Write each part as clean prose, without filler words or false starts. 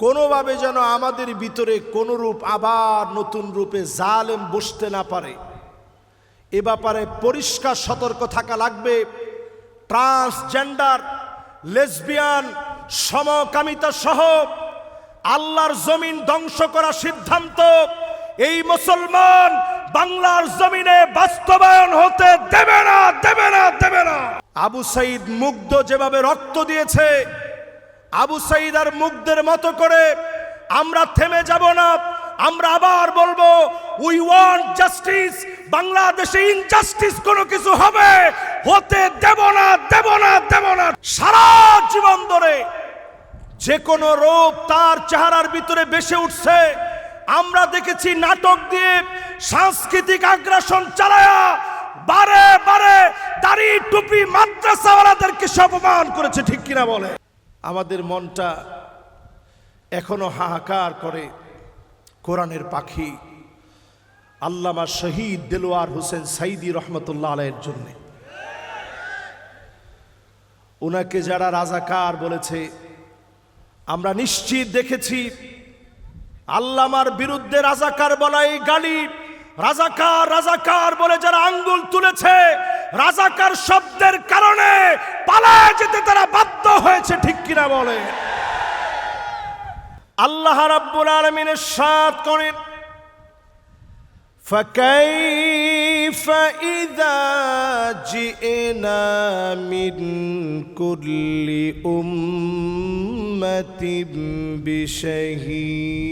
কোনোভাবে যেন আমাদের ভিতরে কোনরূপ আবার নতুন রূপে জালেম বসতে না পারে, এ ব্যাপারে পরিষ্কার সতর্ক থাকা লাগবে। ট্রান্সজেন্ডার, লেসবিয়ান, সমকামিতা সহ আল্লাহর জমিন ধ্বংস করার সিদ্ধান্ত এই মুসলমান বাংলার জমিনে বাস্তবায়ন হতে দেবে না, দেবে না, দেবে না। আবু সাঈদ মুগ্ধ যেভাবে রক্ত দিয়েছে, আবু সাঈদ আর মুগ্ধের মতো করে আমরা থেমে যাব না। আমরা আবার বলবো, উই ওয়ান্ট জাস্টিস। বাংলাদেশে ইনজাস্টিস কোনো কিছু হবে, হতে দেব না, দেব না, দেব না। সারা জীবন ধরে যে কোনো রূপ তার চেহারার ভিতরে ভেসে উঠছে। আমরা দেখেছি নাটক দিয়ে সাংস্কৃতিক আগ্রাসন চালায়া বারে বারে দাড়ি টুপি মাদ্রাসাওয়ালাদেরকে অপমান করেছে, ঠিক কিনা বলে? আমাদের মনটা এখনো হাহাকার করে কোরআনের পাখি আল্লামা শহীদ দেলোয়ার হোসেন সাইদি রহমতুল্লাহ আলাইহির জন্য। ওনাকে যারা রাজাকার বলেছে, আমরা নিশ্চিত দেখেছি আল্লামার বিরুদ্ধে রাজাকার বলাই গালি, রাজাকার রাজাকার বলে যারা আঙ্গুল তুলেছে, রাজাকার শব্দের কারণে পালায় যেতে তারা বাধ্য হয়েছে, ঠিক কিনা বলে? আল্লাহ রাব্বুল আলামিন ইরশাদ করেন, ফাকাইফা ইযা জিনা মিন কুল্লি উম্মাতিন বিশহীদ।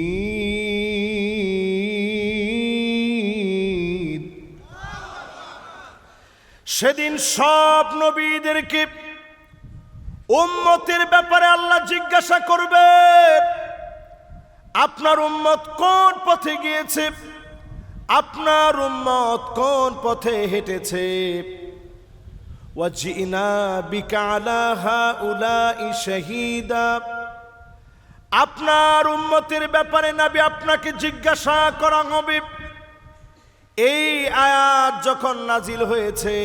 সেদিন সব নবীদেরকে উম্মতের ব্যাপারে আল্লাহ জিজ্ঞাসা করবে, আপনার উম্মত কোন পথে গিয়েছে, আপনার উম্মত কোন পথে হেঁটেছে। ওয়াজিনা বিকা আলা হাউলাই শাহীদা। আপনার উম্মতের ব্যাপারে নবী আপনাকে জিজ্ঞাসা করা হবে। এই আয়াত যখন নাজিল হয়েছে,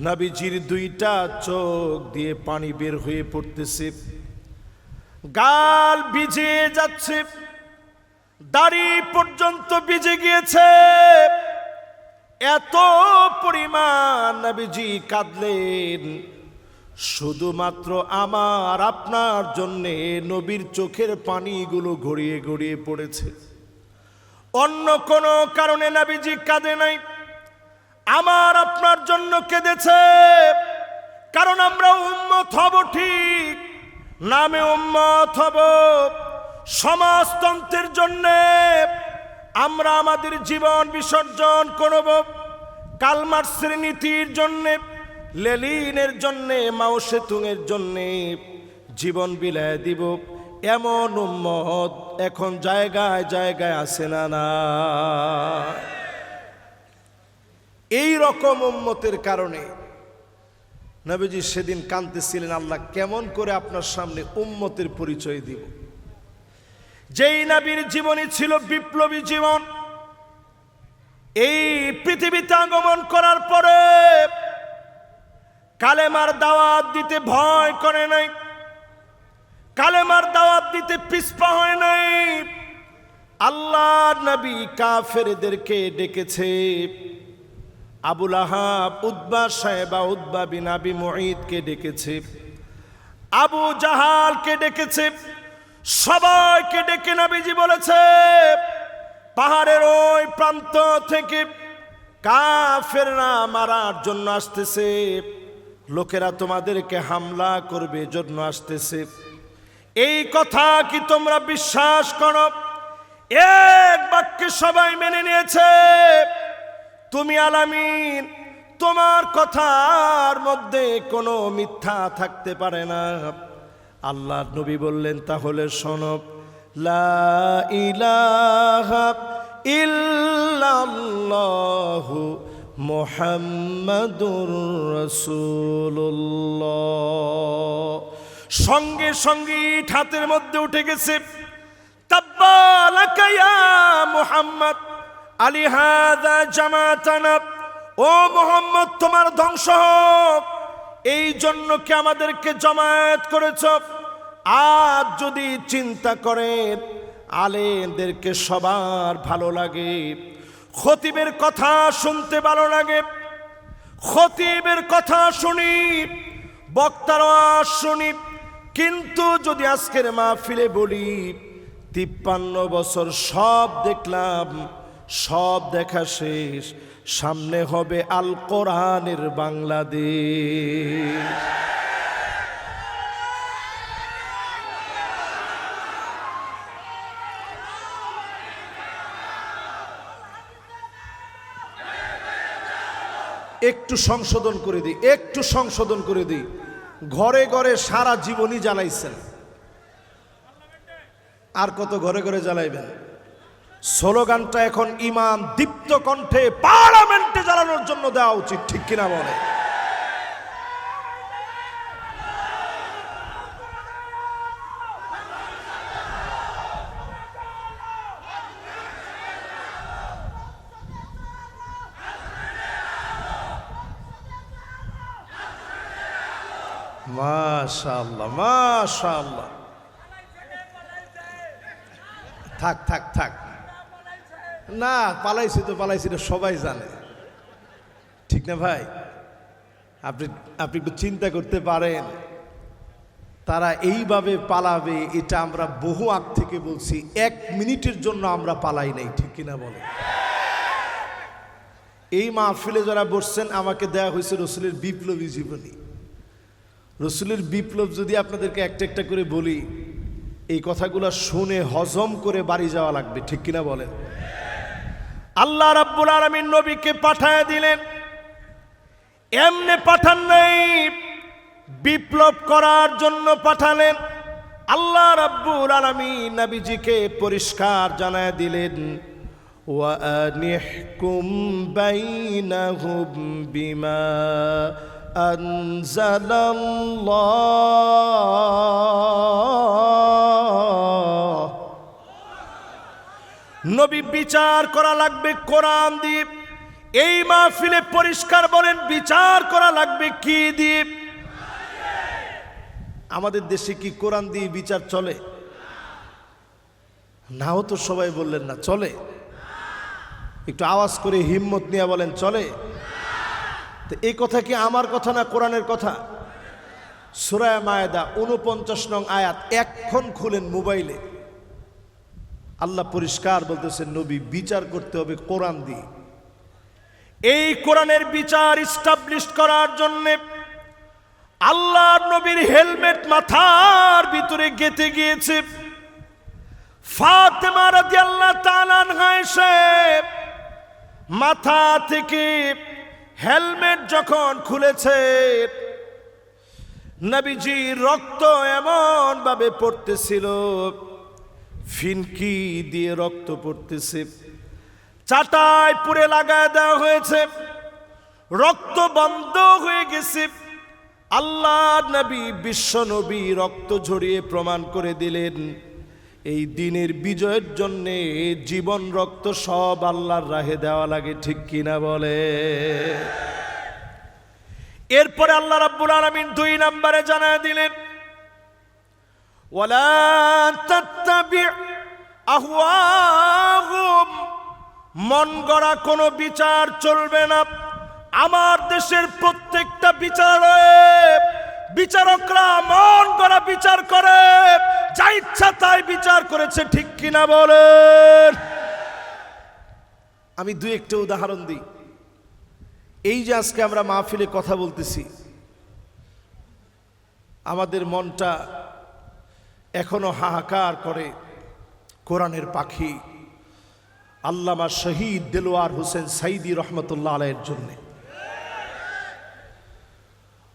নবীজির দুইটা চোখ দিয়ে পানি বের হয়ে পড়তেছে, গাল ভিজে যাচ্ছে, দাড়ি পর্যন্ত ভিজে গিয়েছে। এত পরিমাণ নবীজি কাঁদলেন, শুধুমাত্র আমার আপনার জন্যে নবীর চোখের পানিগুলো গড়িয়ে গড়িয়ে পড়েছে। অন্য কোনো কারণে নবীজি কাঁদে নাই, আমার আপনার জন্য কেঁদেছে। কারণ আমরা উম্মত হব ঠিক, নামে উম্মত হব, সমাজতন্ত্রের জন্যে আমরা আমাদের জীবন বিসর্জন করব। কার্ল মার্ক্সের নীতির জন্যে, লেনিনের জন্যে, মাও সেতুংয়ের জন্যে জীবন বিলায় দিব, এমন উম্মত এখন জায়গায় জায়গায় আছে না না? এই রকম উম্মতের কারণে নবীজি সেদিন কাঁদতেছিলেন, আল্লাহ কেমন করে আপনার সামনে উম্মতের পরিচয় দিব। যেই নবীর জীবনী ছিল বিপ্লবী জীবন, এই পৃথিবীতে আগমন করার পরে কালেমার দাওয়াত দিতে ভয় করে নাই, কালেমার দাওয়াত দিতে পিছপা হয় নাই। আল্লাহর নবী কাফেরদেরকে ডেকেছে, আবুল আহাব, উতবা সাহেবা, উতবা বিন আবি মুঈদকে ডেকেছে, আবু জাহালকে ডেকেছে, সবাইকে ডেকে নবীজি বলেছে, পাহাড়ের ওই প্রান্ত থেকে কাফেররা মারার জন্য আসতেছে, লোকেরা তোমাদেরকে হামলা করবে জন্য আসতেছে। এই কথা কি তোমরা বিশ্বাস করো? এক বাক্যে সবাই মেনে নিয়েছে, তুমি আলামিন, তোমার কথার মধ্যে কোনো মিথ্যা থাকতে পারে না। আল্লাহর নবী বললেন, তাহলে শোনো, লা ইলাহা ইল্লাল্লাহু মুহাম্মাদুর রাসূলুল্লাহ। সঙ্গে সঙ্গে হাতের মধ্যে উঠে গেছে, তাব্বা লাকা ইয়া মুহাম্মদ আলি হাযা জামাতানা। ও মুহাম্মদ, তোমার ধ্বংস হোক, এই জন্য কি আমাদেরকে জমায়েত করেছ? আজ যদি চিন্তা করেন আলেমদেরকে সবার ভালো লাগে, খতিবের কথা শুনতে ভালো লাগে, খতিবের কথা শুনি, বক্তার ওয়াজ শুনি, কিন্তু যদি আজকের মাহফিলে বলি 53 বছর সব দেখলাম, সব দেখা শেষ, সামনে হবে আল কোরআনের বাংলাদেশ। একটু সংশোধন করে দিই, একটু সংশোধন করে দিই। ঘরে ঘরে সারা জীবনই জ্বালাইছেন, আর কত ঘরে ঘরে জ্বালাইবেন? স্লোগানটা এখন ইমাম দীপ্ত কণ্ঠে পার্লামেন্টে জ্বালানোর জন্য দেওয়া উচিত, ঠিক কিনা বলে? মাশাআল্লাহ, মাশাআল্লাহ। থাক থাক থাক, না পালাইছি তো পালাইছি, এটা সবাই জানে, ঠিক না ভাই? আপনি একটু চিন্তা করতে পারেন, তারা এইভাবে পালাবে, এটা আমরা বহু আগ থেকে বলছি। 1 মিনিটের জন্য আমরা পালাই নাই, ঠিক কিনা বলে? এই মাহফিলে যারা বসছেন, আমাকে দেয়া হয়েছে রসুলের বিপ্লবী জীবনী। রসুলের বিপ্লব যদি আপনাদেরকে একটা একটা করে বলি, এই কথাগুলো শুনে হজম করে বাড়ি যাওয়া লাগবে, ঠিক কিনা বলেন? আল্লাহ রাব্বুল আলামিন নবীকে পাঠায় দিলেন, এমনি পাঠান নাই, বিপ্লব করার জন্য পাঠালেন। আল্লাহ রাব্বুল আলামিন নবীজিকে পরিষ্কার জানায় দিলেন, ওয়া আনিহকুম বাইনাহুম বিমা আনজালাল্লাহ। নবী বিচার করা লাগবে কোরআন দিয়ে। এই মাহফিলে পরিষ্কার বলেন, বিচার করা লাগবে কি দিয়ে? আমাদের দেশে কি কোরআন দিয়ে বিচার চলে? নাও তো সবাই বললেন না চলে। একটু আওয়াজ করে হিম্মত নিয়ে বলেন চলে। তো এই কথা কি আমার কথা না কোরআনের কথা? সূরা মায়েদা 49 নং আয়াত এখন খুলেন মোবাইলে, আল্লাহ পরিষ্কার বলতেছেন নবী বিচার করতে হবে কোরআন দিয়ে। এই কোরআনের বিচার ইস্টাবলিশ করার জন্য আল্লাহর নবীর হেলমেট মাথার ভিতরে গেঁথে গিয়েছে। ফাতেমা রাদিয়াল্লাহু তাআলা আনহা এসে মাথা থেকে হেলমেট যখন খুলেছে, নবীজির রক্ত এমন ভাবে পড়তেছিল, ফিনকি দিয়ে রক্ত পড়তেছে, চাটাই পুরে লাগায় দেওয়া হয়েছে, রক্ত বন্ধ হয়ে গেছে। আল্লাহ নবী, বিশ্ব নবী রক্ত ঝরিয়ে প্রমাণ করে দিলেন, এই দিনের বিজয়ের জন্য জীবন রক্ত সব আল্লাহর রাহে দেওয়া লাগে, ঠিক কিনা বলে? এরপরে আল্লাহ রাব্বুল আলামিন 2 নম্বরে জানায় দিলেন, ওয়ালা তাত্তাবি' আহওয়াহুম, মন গড়া কোনো বিচার চলবে না। আমার দেশের প্রত্যেকটা বিচারকরা মন গড়া বিচার করে, যা ইচ্ছা তাই বিচার করেছে, ঠিক কিনা বলেন? আমি 2-1টা উদাহরণ দিই। এই যে আজকে আমরা মাহফিলে কথা বলতেছি, আমাদের মনটা এখনো হাহাকার করে কোরআনের পাখি আল্লামা শহীদ দেলোয়ার হোসেন সাইদি রহমতুল্লাহ আলাইহির জন্য।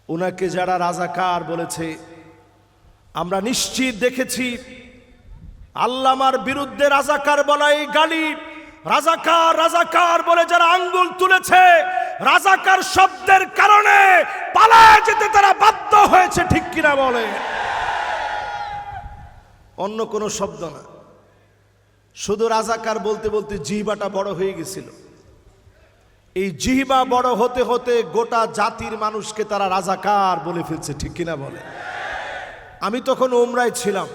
ওনাকে যারা রাজাকার বলেছে, আমরা নিশ্চিত দেখেছি আল্লামার বিরুদ্ধে রাজাকার বলা এই গালি, রাজাকার রাজাকার বলে যারা আঙ্গুল তুলেছে, রাজাকার শব্দের কারণে পালায় যেতে তারা বাধ্য হয়েছে, ঠিক কিনা বলে? অন্য কোনো শব্দ না, শুধু রাজাকার বলতে বলতে জিহ্বাটা বড় হয়ে গেছিল। এই জিহ্বা বড় হতে হতে গোটা জাতির মানুষকে তারা রাজাকার বলে ফেলছে, ঠিক কিনা বলে? আমি তখন উমরায় ছিলাম।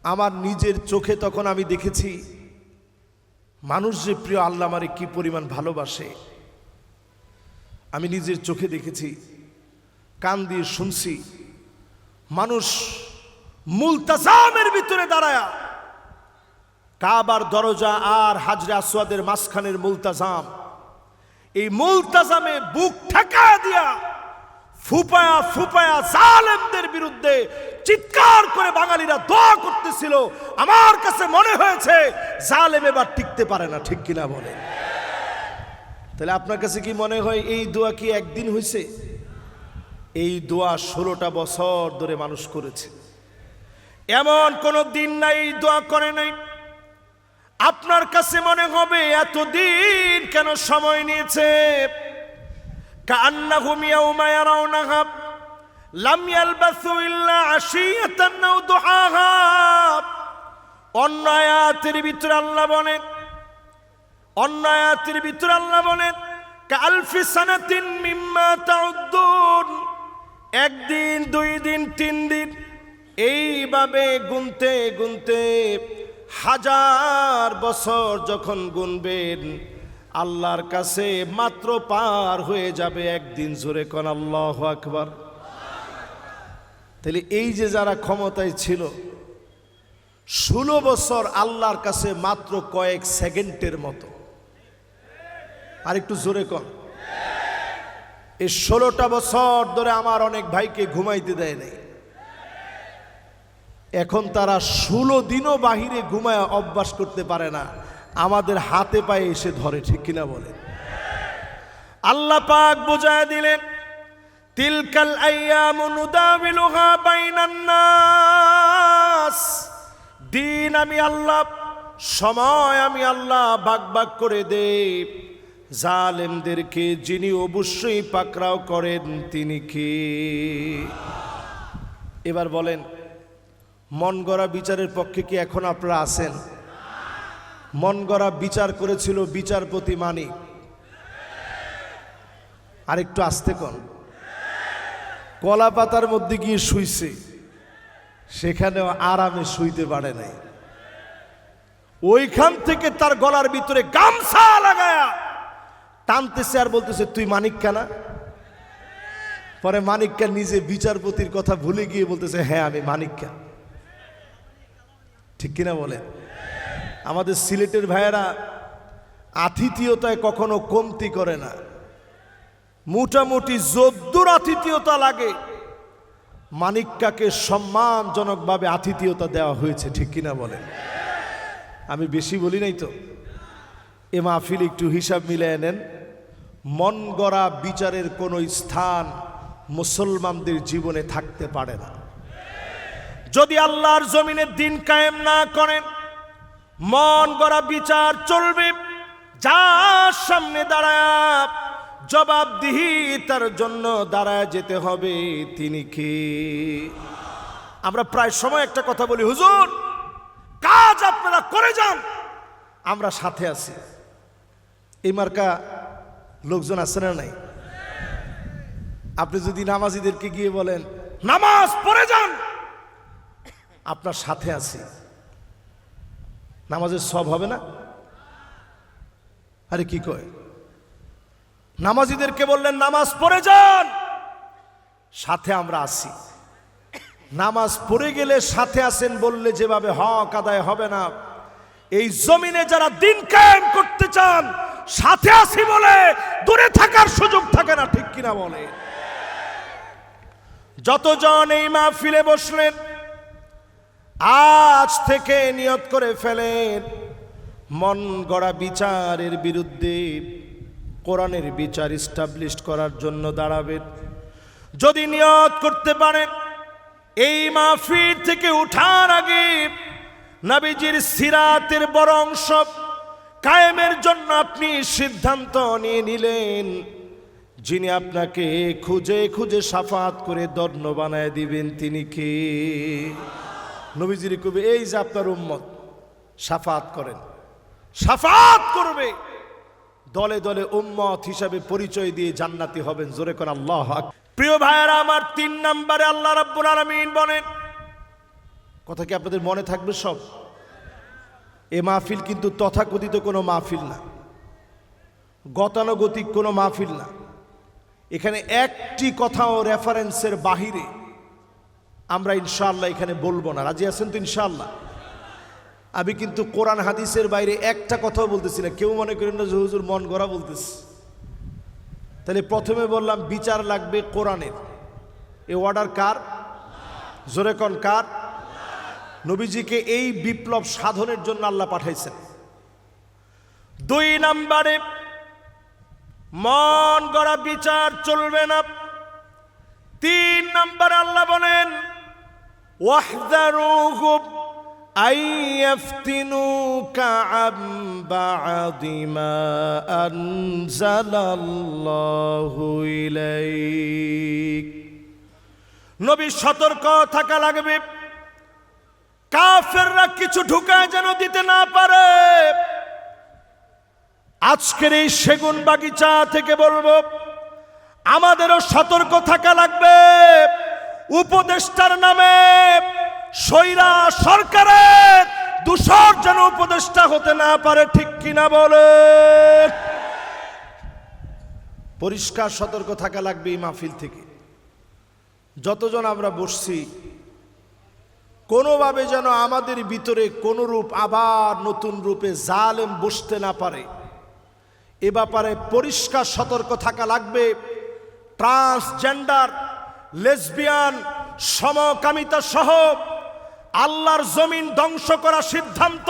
আমার নিজের চোখে তখন আমি দেখেছি মানুষ যে প্রিয় আল্লাহ আমারে কি পরিমাণ ভালোবাসে। আমি নিজের চোখে দেখেছি, কান দিয়ে শুনছি, মানুষ মুলতাজামের ভিতরে দাঁড়ায়া, কাবার দরজা আর হাজরে আসওয়াদের মাঝখানের মুলতাজাম, এই মুলতাজামে বুক ঠেকা দিয়া ফুপায়া ফুপায়া জালেমদের বিরুদ্ধে চিৎকার করে বাঙালিরা দোয়া করতেছিল। আমার কাছে মনে হয়েছে জালেম এবার টিকতে পারে না, ঠিক কিনা বলে? তাহলে আপনার কাছে কি মনে হয় এই দোয়া কি একদিন হয়েছে? এই দোয়া 16টা বছর ধরে মানুষ করেছে। এমন কোন দিন নাই এই দোয়া করে নাই। আপনার কাছে মনে হবে এতদিন কেন সময় নিয়েছে? কান্নাহুম ইয়াউমা ইয়ারাউনাহা লাম ইয়ালবাসু ইল্লা আশিয়াতান আও দুহাহা। অন্য আয়াতের ভিতরে আল্লাহ বলেন কালফি সানাতিন মিম্মা তাউদ্দুন। একদিন, 2 দিন, 3 দিন এইভাবে গুনতে গুনতে 1000 বছর যখন গুনবেন, আল্লাহর কাছে মাত্র পার হয়ে যাবে একদিন। জোরে কোন আল্লাহু আকবার। তাহলে এই যে যারা ক্ষমতায় ছিল 16 বছর, আল্লাহর কাছে মাত্র কয়েক সেকেন্ডের মতো। আর একটু জোরে কর। এই 16টা বছর ধরে আমার অনেক ভাইকে ঘুমাইতে দেয় নাই। এখন তারা 16 দিনও বাহিরে ঘুমায় অভ্যাস করতে পারে না, আমাদের হাতে পায়ে এসে ধরে, ঠিক কিনা বলে? আল্লাহ পাক বুঝায় দিলেন তিলকাল আইয়ামু নুদাবিলুহা বাইনান নাস। দিন আমি আল্লাহ, সময় আমি আল্লাহ ভাগ ভাগ করে দেই। জালেমদেরকে যিনি অবশ্যই পাকড়াও করেন তিনি কে? এবার বলেন, মন গড়া বিচারের পক্ষে কি এখন আপনারা আছেন? মন গড়া বিচার করেছিল বিচারপতি মানিক। আরেকটু আস্তে কন। কলা পাতার মধ্যে গিয়ে শুইছে, সেখানেও আরামে শুইতে পারে নাই। ওইখান থেকে তার গলার ভিতরে গামছা লাগায়া টানতেছে আর বলতেছে তুই মানিক্কা না? পরে মানিক্কা নিজে বিচারপতির কথা ভুলে গিয়ে বলতেছে হ্যাঁ আমি মানিক্কা। ঠিক কিনা বলে? আমাদের সিলেটের ভাইয়েরা আতিথেয়তায় কখনো কমতি করে না। মোটামুটি যদ্দূর আতিথেয়তা লাগে মানিক্কাকে সম্মানজনকভাবে আতিথেয়তা দেওয়া হয়েছে, ঠিক কিনা বলে? আমি বেশি বলি নাই তো। এ মাহফিল একটু হিসাব মিলিয়ে নেন। মন গড়া বিচারের কোনো স্থান মুসলমানদের জীবনে থাকতে পারে না। যদি আল্লাহর জমিনে দিন কায়েম না করেন, মন গড়া বিচার চলবে। যার সামনে দাঁড়ায় জবাবদিহি তার জন্য দাঁড়ায় যেতে হবে, তিনি কে? আমরা প্রায় সময় একটা কথা বলি, হুজুর কাজ আপনারা করে যান, আমরা সাথে আছি। এই মার্কা লোকজন আছে না নাই? আপনি যদি নামাজিদেরকে গিয়ে বলেন নামাজ পড়ে যান, আপনার সাথে আছি, নামাজের সব হবে না? আরে কি কয়? নামাজিদেরকে বললেন নামাজ পড়ে যান, সাথে আমরা আছি। নামাজ পড়ে গেলে সাথে আছেন বললে যেভাবে হক আদায় হবে না। এই জমিনে যারা দিন কায়েম করতে চান, সাথে আছি বলে দূরে থাকার সুযোগ থাকে না, ঠিক কিনা বলে? যতজন এই মাহফিলে বসলেন, আজ থেকে নিয়ত করে ফেলেন মন গড়া বিচারের বিরুদ্ধে কোরআনের বিচার এস্টাবলিশ করার জন্য দাঁড়াবেন। যদি নিয়ত করতে পারেন এই মাহফিল থেকে উঠার আগে নবীজির সিরাতের বড় অংশ কায়েমের জন্য আপনি সিদ্ধান্ত নিয়ে নিলেন, যিনি আপনাকে খুঁজে খুঁজে শাফাত করে দণ্ড বানায় দিবেন তিনি কে? নবীজির কবে এই যে আপনার উম্মত শাফাত করেন, শাফাত করবে, দলে দলে উম্মত হিসাবে পরিচয় দিয়ে জান্নাতি হবেন। জোরে কোন আল্লাহু আকবার। প্রিয় ভাইয়েরা আমার, 3 নম্বরে আল্লাহ রাব্বুল আলামিন বলেন, কথা কি আপনাদের মনে থাকবে সব? এ মাহফিল কিন্তু তথাকথিত কোনো মাহফিল না, গতানুগতিক কোনো মাহফিল না। এখানে একটি কথাও রেফারেন্সের বাহিরে আমরা ইনশাআল্লাহ এখানে বলবো না। রাজি আছেন তো ইনশাআল্লাহ? আমি কিন্তু কোরআন হাদিসের বাইরে একটা কথাও বলতেছি না। কেউ মনে করেন না যে হুজুর মন গড়া বলতেছে। তাহলে প্রথমে বললাম বিচার লাগবে কোরআনের। এ অর্ডার কার? জোরে কোন কার? নবীজিকে এই বিপ্লব সাধনের জন্য আল্লাহ পাঠাইছেন। 2 নম্বরে মন গড়া বিচার চলবে না। 3 নম্বরে আল্লাহ বলেন, ওয়াহযারুহুম আইয়াফতিনুকা আম বা'দি মা আনজালাল্লাহু ইলাইক। নবী সতর্ক থাকা লাগবে, কাফেররা কিছু ঢুকায় যেন দিতে না পারে। আজকের এই সেগুন বাগিচা থেকে বলবো, আমাদেরও সতর্ক থাকা লাগবে। উপদেষ্টার নামে স্বৈরা সরকারের দূষর যেন উপদেষ্টা হতে না পারে, ঠিক কিনা বলে? পরিষ্কার সতর্ক থাকা লাগবে এই মাহফিল থেকে। যতজন আমরা বসছি, কোনোভাবে যেন আমাদের ভিতরে কোনরূপ আবার নতুন রূপে জালেম বসতে না পারে, এ ব্যাপারে পরিষ্কার সতর্ক থাকা লাগবে। ট্রান্সজেন্ডার, লেসবিয়ান, সমকামিতা সহ আল্লাহর জমিন ধ্বংস করার সিদ্ধান্ত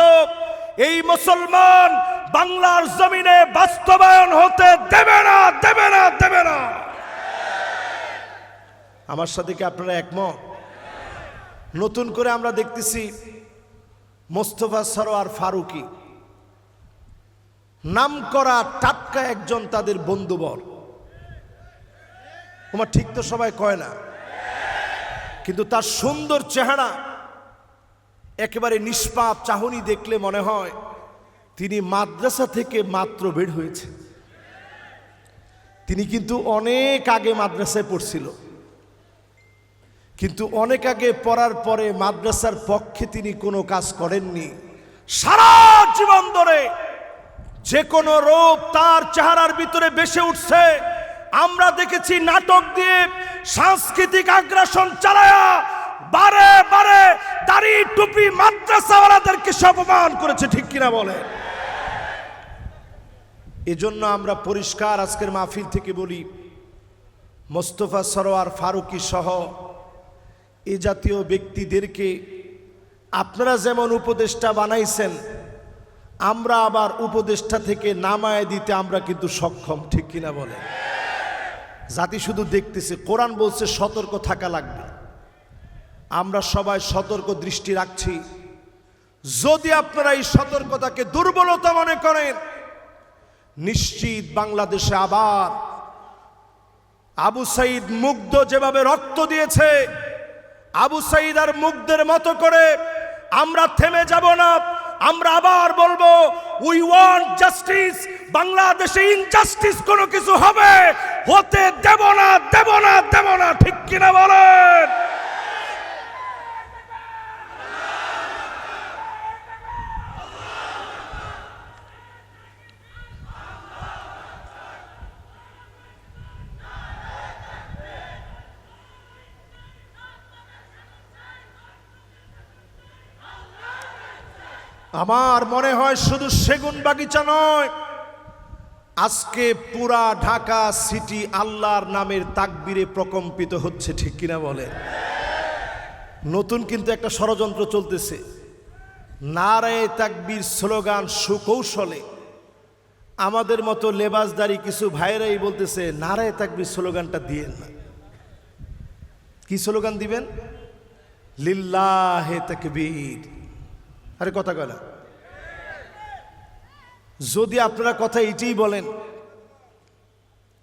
এই মুসলমান বাংলার জমিনে বাস্তবায়ন হতে দেবে না, দেবে না, দেবে না। আমার সাথে কি আপনারা একমত? নতুন করে আমরা দেখতেছি মোস্তফা সরোয়ার ফারুকী নাম করা টাটকা একজন তাদের বন্ধুবর। তোমার ঠিক তো সবাই কয় না, কিন্তু তার সুন্দর চেহারা, একেবারে নিষ্পাপ চাহনি দেখলে মনে হয় তিনি মাদ্রাসা থেকে মাত্র বের হয়েছে। তিনি কিন্তু অনেক আগে মাদ্রাসায় পড়ছিল, কিন্তু অনেক আগে পড়ার পরে মাদ্রাসার পক্ষে তিনি কোনো কাজ করেননি। সারা জীবন ধরে যে কোনো রূপ তার চেহারার ভিতরে বেসে উঠছে। আমরা দেখেছি নাটক দিয়ে সাংস্কৃতিক আগ্রাসন চালায়া বারে বারে দাড়ি টুপি মাদ্রাসাওয়ালাদেরকে অপমান করেছে, ঠিক কিনা বলে? এজন্য আমরা পরিষ্কার আজকের মাহফিল থেকে বলি, মোস্তফা সরোয়ার ফারুকী সহ এ জাতীয় ব্যক্তিদেরকে আপনারা যেমন উপদেষ্টা বানাইছেন, আমরা আবার উপদেষ্টা থেকে নামায় দিতে আমরা কিন্তু সক্ষম, ঠিক কিনা বলে? জাতি শুধু দেখতেছে, কোরআন বলছে সতর্ক থাকা লাগবে। আমরা সবাই সতর্ক দৃষ্টি রাখছি। যদি আপনারা এই সতর্কতাকে দুর্বলতা মনে করেন, নিশ্চিত বাংলাদেশে আবার আবু সাঈদ মুগ্ধ যেভাবে রক্ত দিয়েছে, আবু সাঈদ আর মুগ্ধের মতো করে আমরা থেমে যাব না। আমরা আবার বলবো, উই ওয়ান্ট জাস্টিস। বাংলাদেশে ইনজাস্টিস কোনো কিছু হবে, হতে দেব না, দেব না, দেব না, ঠিক কিনা বলেন? আমার মনে হয় শুধু সেগুন বাগিচা নয়, আজকে পুরা ঢাকা সিটি আল্লাহর নামের তাকবীরে প্রকম্পিত হচ্ছে, ঠিক কিনা বলে? নতুন কিন্তু একটা ষড়যন্ত্র চলতেছে। নারায়ে তাকবীর স্লোগান সুকৌশলে আমাদের মতো লেবাসদারি কিছু ভাইরাই বলতেছে, নারায়ে তাকবীর স্লোগানটা দিয়েন না। কি স্লোগান দিবেন? লিল্লাহে তাকবীর। আরে কথা কয় না। যদি আপনারা কথা এটাই বলেন,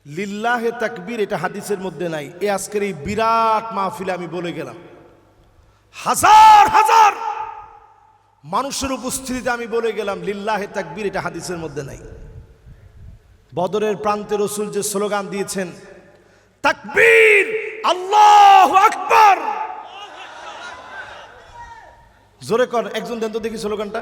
লিল্লাহে তাকবীর, এটা হাদিসের মধ্যে নাই। এ আজকের এই বিরাট মাহফিলে আমি বলে গেলাম, হাজার হাজার মানুষের উপস্থিতিতে আমি বলে গেলাম, লিল্লাহে তাকবীর এটা হাদিসের মধ্যে নাই। বদরের প্রান্তে রসুল যে স্লোগান দিয়েছেন, তাকবীর, আল্লাহু আকবার। জোরে কর, একজন দেন তো দেখি স্লোগানটা।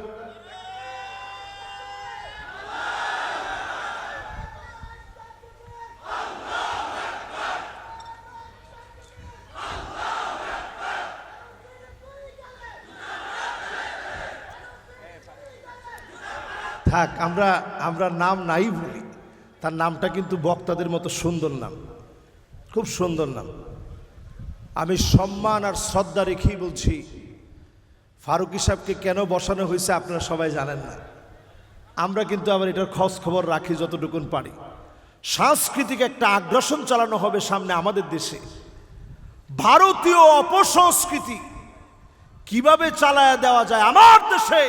থাক, আমরা নাম নাই বলি, তার নামটা কিন্তু বক্তাদের মতো সুন্দর নাম, খুব সুন্দর নাম। আমি সম্মান আর শ্রদ্ধা রেখেই বলছি, ফারুকী সাহেবকে কেন বসানো হয়েছে আপনারা সবাই জানেন না। আমরা কিন্তু আবার এটার খোঁজ খবর রাখি যতটুকুন পারি। সাংস্কৃতিক একটা আগ্রাসন চালানো হবে সামনে আমাদের দেশে। ভারতীয় অপসংস্কৃতি কিভাবে চালায়া দেওয়া যায় আমার দেশে,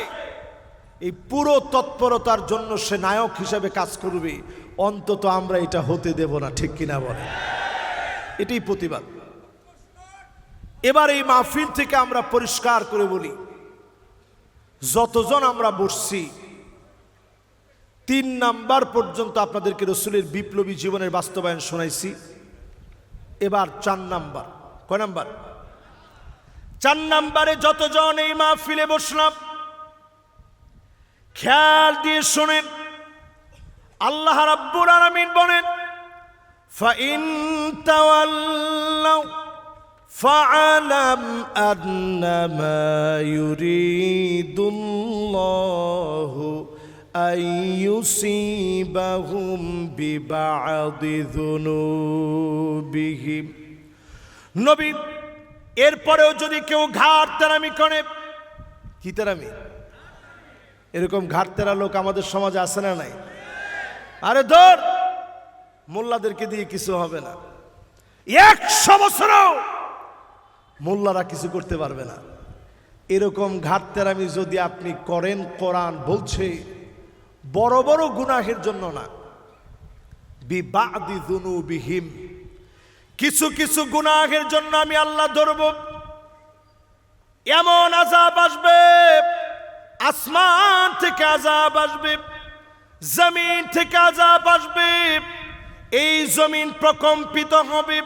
এই পুরো তৎপরতার জন্য সে নায়ক হিসেবে কাজ করবে। অন্তত আমরা এটা হতে দেব না, ঠিক কিনা বলে? এটাই প্রতিবাদ। এবার এই মাহফিল থেকে আমরা পরিষ্কার করে বলি, যতজন আমরা বসছি 3 নাম্বার পর্যন্ত আপনাদেরকে রসুলের বিপ্লবী জীবনের বাস্তবায়ন শোনাইছি। এবার 4 নাম্বার। কয় নাম্বার? 4 নাম্বারে যতজন এই মাহফিলে বসলাম, খেয়াল দিয়ে শোনেন। আল্লাহ রাব্বুল আলামিন বলেন, ফাইন তাওয়াল্লাউ ফাআলাম আন্নামা ইউরিদুল্লাহু আইয়ুসিবাহুম বিবা'দি যুনুবিহিম। নবী, এরপরেও যদি কেউ ঘাট তেরামি করে, কি তেরামি? এরকম ঘাট তেরা লোক আমাদের সমাজে আছে না নাই? আরে ধর, মোল্লাদেরকে দিয়ে কিছু হবে না। 100 বছরও মোল্লারা কিছু করতে পারবে না। এরকম ঘাট তেরামি যদি আপনি করেন, কোরআন বলছে বড় বড় গুনাহের জন্য না, বিবা'দি যুনুবিহিম, কিছু কিছু গুনাহের জন্য আমি আল্লাহ ধরব। এমন আযাব আসবে, আসমান থেকে আযাব আসবে, জমিন থেকে আযাব আসবে। এই জমিন প্রকম্পিত হবে,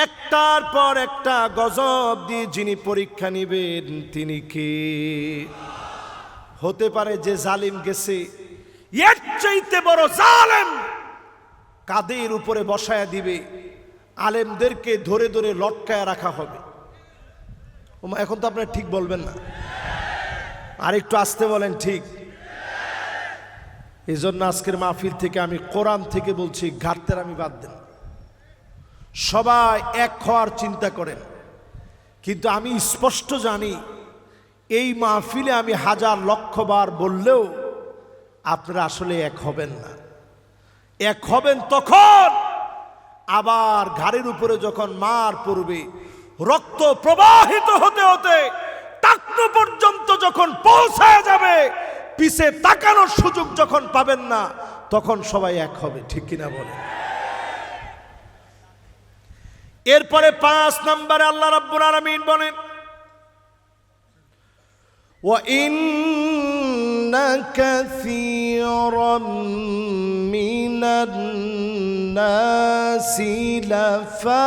একটার পর একটা গজব দিয়ে যিনি পরীক্ষা নেবেন তিনি কে? হতে পারে যে জালিম গেছে, এর চাইতে বড় জালেম কাদের উপরে বসায়া দিবে, আলেমদেরকে ধরে ধরে লটকায় রাখা হবে। এখন তো আপনারা ঠিক বলবেন না, আর একটু আস্তে বলেন ঠিক। এই জন্য আজকের মাহফিল থেকে আমি কোরআন থেকে বলছি, ঘাটতের আমি বাদ দেন, সবাই এক হওয়ার চিন্তা করেন। কিন্তু আমি স্পষ্ট জানি, এই মাহফিলে আমি 1000 লক্ষ বার বললেও আপনারা আসলে এক হবেন না। এক হবেন তখন আবার ঘাড়ের উপরে যখন মার পড়বে, রক্ত প্রবাহিত হতে হতে টাকনু পর্যন্ত যখন পৌঁছায় যাবে, পিছে তাকানোর সুযোগ যখন পাবেন না, তখন সবাই এক হবে, ঠিক কিনা বলে? এরপরে 5 নম্বরে আল্লাহ রাব্বুল আলামিন বলেন, ওয়া ইন্না কাসীরাম মিনান নাসি লাফাসিকুন।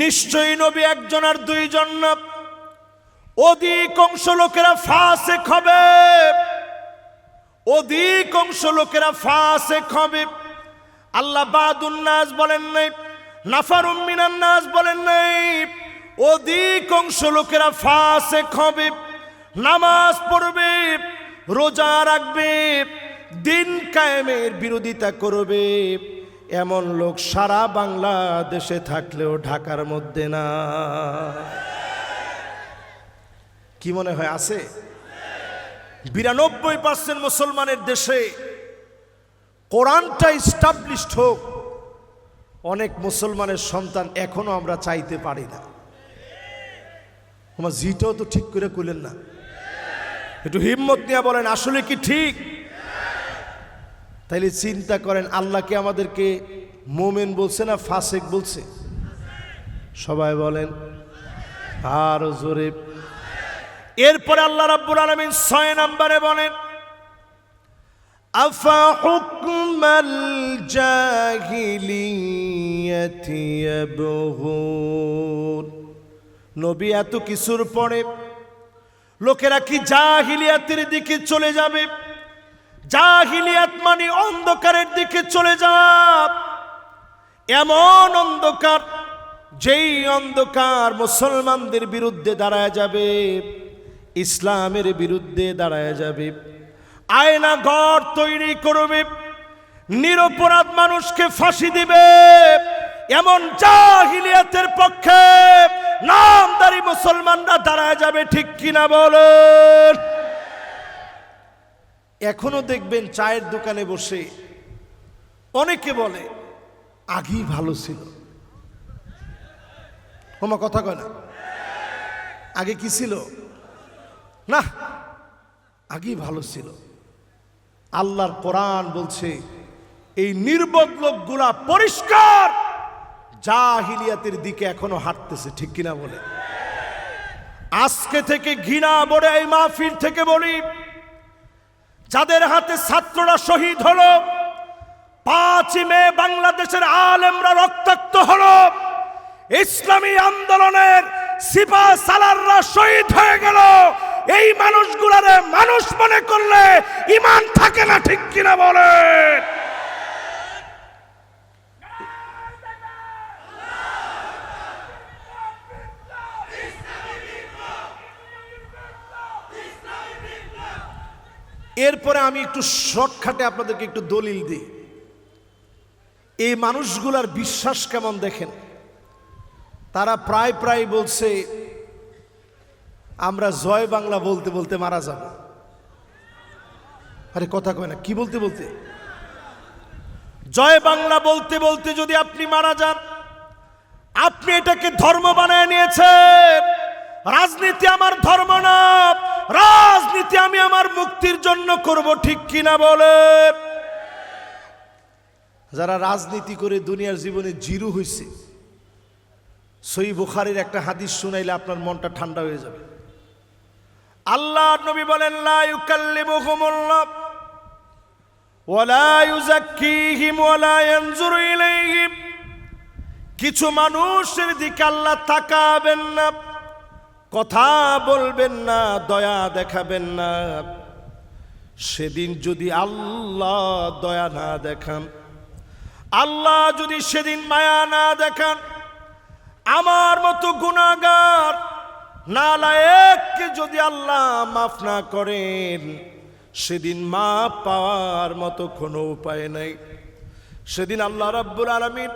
নিশ্চয়ই নবী একজন আর 2 জন না, অধিকাংশ লোকেরা ফাসিক হবে, অধিকাংশ লোকেরা ফাসিক হবে। আল্লাহ বাদুন নাস বলেন নাই, নাফারুম মিনান নাস বলেন নাই। অধিকাংশ লোকেরা ফাসিক হবে, নামাজ পড়বে, রোজা রাখবে, দিন কায়েমের বিরোধিতা করবে। এমন লোক সারা বাংলাদেশে থাকলেও ঢাকার মধ্যে না। কি মনে হয় আছে? 92% মুসলমানের দেশে কোরআনটা এস্টাবলিশড হোক, অনেক মুসলমানের সন্তান এখনো আমরা চাইতে পারি না। আমার জিটাও তো ঠিক করে কইলেন না, একটু হিম্মত নিয়ে বলেন আসলে কি ঠিক? তাইলে চিন্তা করেন, আল্লাহ কি আমাদেরকে মোমেন বলছে না ফাসিক বলছে? সবাই বলেন আরো জোরে। এরপরে আল্লাহ রাব্বুল আলামিন 6 নম্বরে বলেন, أفحكم الجاهلية يبغون নবী এত কিছুর পরে লোকেরা কি জাহিলিয়াতের দিকে চলে যাবে? জাহিলিয়াত মানে অন্ধকারের দিকে চলে যাব, এমন অন্ধকার যেই অন্ধকার মুসলমানদের বিরুদ্ধে দাঁড়ায় যাবে, ইসলামের বিরুদ্ধে দাঁড়ায় যাবে, আয়না ঘর তৈরি করবে, নিরপরাধ মানুষকে ফাঁসি দিবে, এমন জাহিলিয়াতের পক্ষে নামদারি মুসলমানরা দাঁড়ায় যাবে। ঠিক কিনা বলেন? এখনো দেখবেন চায়ের দোকানে বসে অনেকে বলে আগেই ভালো ছিল। তোমার কথা কয় না? আগে কি ছিল? না, আগেই ভালো ছিল। আল্লাহর কোরআন বলছে এই নির্বোধ লোকগুলা পরিষ্কার জাহিলিয়াতের দিকে এখনো হাঁটতেছে। ঠিক কিনা বলে? আজকে থেকে ঘৃণা বড়ে এই মাহফিল থেকে বলি, যাদের হাতে ছাত্ররা শহীদ হলো, 5 মে বাংলাদেশের আলেমরা রক্তাক্ত হলো, ইসলামী আন্দোলনের সিপাহ সালাররা শহীদ হয়ে গেল, এই মানুষগুলারে মানুষ মনে করলে ঈমান থাকে না। ঠিক কিনা বলে? এরপরে আমি একটু শর্টকাটে আপনাদেরকে একটু দলিল দিই। এই মানুষগুলার বিশ্বাস কেমন দেখেন। তারা প্রায় বলছে আমরা জয় বাংলা বলতে বলতে মারা যাব। আরে কথা কয় না? কি বলতে বলতে? জয় বাংলা বলতে বলতে যদি আপনি মারা যান, আপনি এটাকে ধর্ম বানায় নিয়েছেন। রাজনীতি আমার ধর্ম না, রাজনীতি আমি আমার মুক্তির জন্য করব। ঠিক কিনা বলেন? যারা রাজনীতি করে দুনিয়ার জীবনে জিরো হয়েছে, সহিহ বুখারীর একটা হাদিস শুনাইলে আপনার মনটা ঠান্ডা হয়ে যাবে। আল্লাহর নবী বলেন, লা ইউকাল্লিমুহুমুল্লাহ ওয়ালা ইউযাক্কিহিম ওয়ালা ইয়ানজুরু ইলাইহিম। কিছু মানুষের দিকে আল্লাহ তাকাবেন না, কথা বলবেন না, দয়া দেখাবেন না। সেদিন যদি আল্লাহ দয়া না দেখান, আল্লাহ যদি সেদিন মায়া না দেখান, আমার মতো গুনাহগার নালায়েককে যদি আল্লাহ মাফ না করেন, সেদিন মাফ পাওয়ার মতো কোনো উপায় নাই। সেদিন আল্লাহ রাব্বুল আলামিন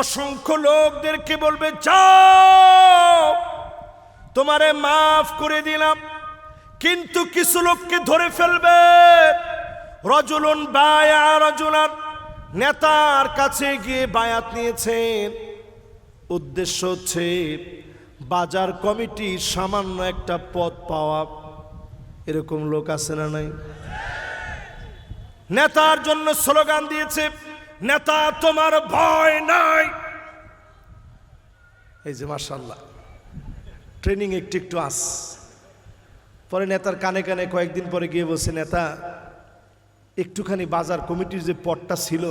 অসংখ্য লোকদেরকে বলবে, যাও তোমারে মাফ করে দিলাম। কিন্তু কিছু লোককে ধরে ফেলবে। রজুলুন বায়া রজুলান, নেতার কাছে গিয়ে বায়াত নিয়েছেন, উদ্দেশ্য হচ্ছে বাজার কমিটি সামান্য একটা পদ পাওয়া। এরকম লোক আছে না নাই? নেতার জন্য স্লোগান দিয়েছে, নেতা তোমার ভয় নাই। এই যে মাশাআল্লাহ ট্রেনিং একটু আস। পরে নেতার কানে কানে কয়েকদিন পরে গিয়ে বলছে, নেতা একটুখানি বাজার কমিটির যে পদটা ছিল,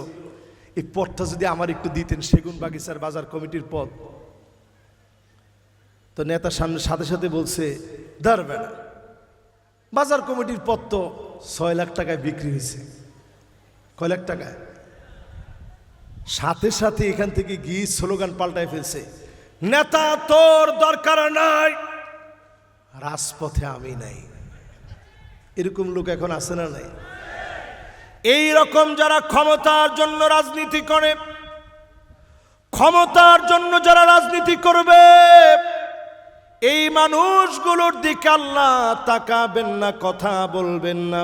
এই পদটা যদি আমার একটু দিতেন, সেগুন বাগিচার বাজার কমিটির পদ। তো নেতার সাথে সাথে বলছে, ধরবে না, বাজার কমিটির পদ তো 6 লাখ টাকায় বিক্রি হয়েছে। কয় লাখ টাকায়? সাথে সাথে এখান থেকে গিয়ে স্লোগান পাল্টায় ফেলছে, নেতা তোর দরকার নাই, রাজপথে আমি নাই। এরকম লোক এখন আছে না নাই? এই রকম যারা ক্ষমতার জন্য রাজনীতি করে, ক্ষমতার জন্য যারা রাজনীতি করবে, এই মানুষগুলোর দিকে আল্লাহ তাকাবেন না, কথা বলবেন না,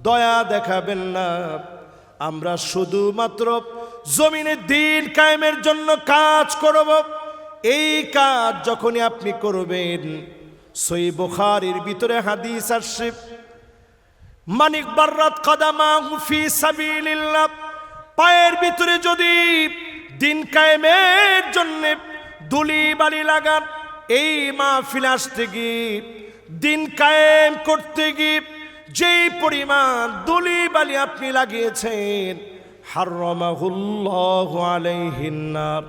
দয়া দেখাবেন না। আমরা শুধুমাত্র জমিনে দ্বীন কায়েমের জন্য কাজ করব। এই কাজ যখনই আপনি করবেন, সহিহ বুখারীর ভিতরে হাদিস আসছে, মানিক বাররাত কদামাহু ফি সাবিলিল্লাহ, পায়ের ভিতরে যদি দ্বীন কায়েমের জন্য ধুলি বালি লাগান, এই মাহফিল আসতে গিয়ে, দ্বীন কায়েম করতে গিয়ে যেই পরিমাণ ধুলি বালি আপনি লাগিয়েছেন, হাররামাহুল্লাহু আলাইহিন নার,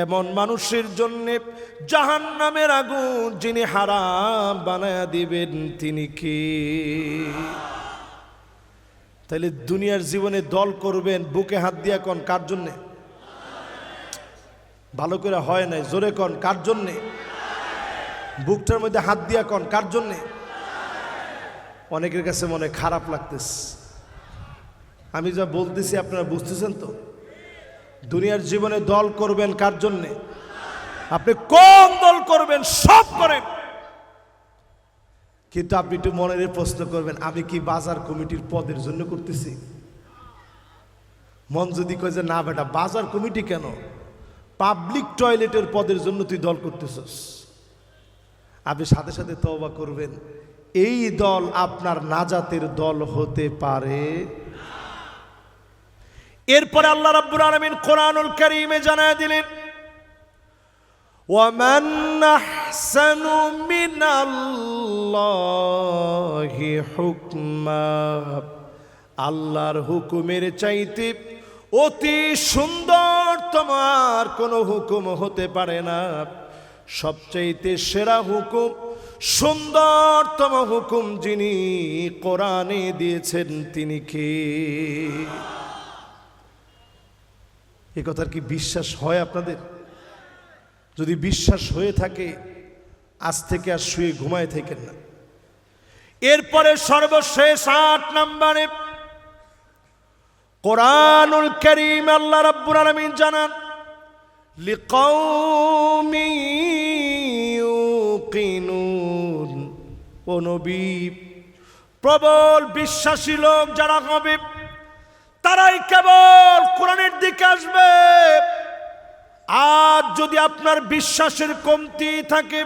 এমন মানুষের জন্য জাহান্নামের আগুন যিনি হারাম বানায়া দিবেন তিনি কে? তাহলে দুনিয়ার জীবনে দল করবেন, বুকে হাত দিয়া কোন কার জন্যে? ভালো করে হয় নাই, জোরে কোন কার জন্যে? বুকটার মধ্যে হাত দিয়া কোন কার জন্যে? অনেকের কাছে মনে খারাপ লাগতেছে, আমি যা বলতেছি আপনারা বুঝতেছেন তো? দুনিয়ার জীবনে দল করবেন কার জন্যে? আপনি কোন দল করবেন সব করেন, কিন্তু আপনি একটু মনের প্রশ্ন করবেন, আমি কি বাজার কমিটির পদের জন্য করতেছি? মন যদি কয় যে না বেটা, বাজার কমিটি কেন, পাবলিক টয়লেটের পদের জন্য তুই দল করতেছস, আপনি সাথে সাথে তওবা করবেন, এই দল আপনার নাজাতের দল হতে পারে। এরপরে আল্লাহ রাব্বুল আলামিন কোরআনুল কারীমে জানায় দিলেন, ওয়ামান আহসানু মিনাল্লাহি হুকমা, আল্লাহর হুকুমের চাইতে অতি সুন্দর তোমার কোনো হুকুম হতে পারে না। সবচাইতে সেরা হুকুম, সুন্দরতম হুকুম যিনি কোরআনে দিয়েছেন তিনি কে? এ কথার কি বিশ্বাস হয় আপনাদের? যদি বিশ্বাস হয়ে থাকে আজ থেকে আর শুয়ে ঘুমায় থাকেন না। এরপরে সর্বশেষ ৮ নম্বরে কোরআনুল কারীম আল্লাহ রাব্বুল আলামিন জানান, লিকাউমি ইউকিনুন, ও নবী, প্রবল বিশ্বাসী লোক যারা হবে তারাই কেবল কোরআনের দিকে আসবে। আজ যদি আপনার বিশ্বাসের কমতি থাকে,